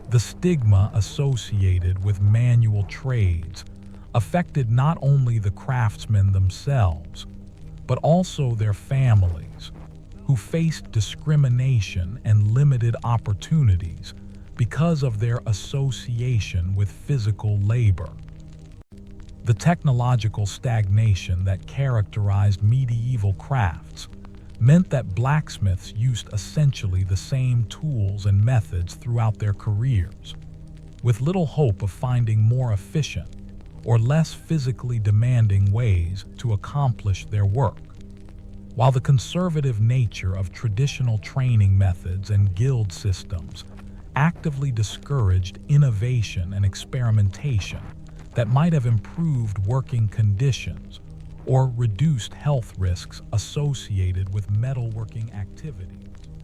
The stigma associated with manual trades affected not only the craftsmen themselves, but also their families, who faced discrimination and limited opportunities because of their association with physical labor. The technological stagnation that characterized medieval crafts meant that blacksmiths used essentially the same tools and methods throughout their careers, with little hope of finding more efficient or less physically demanding ways to accomplish their work. While the conservative nature of traditional training methods and guild systems actively discouraged innovation and experimentation that might have improved working conditions or reduced health risks associated with metalworking activities.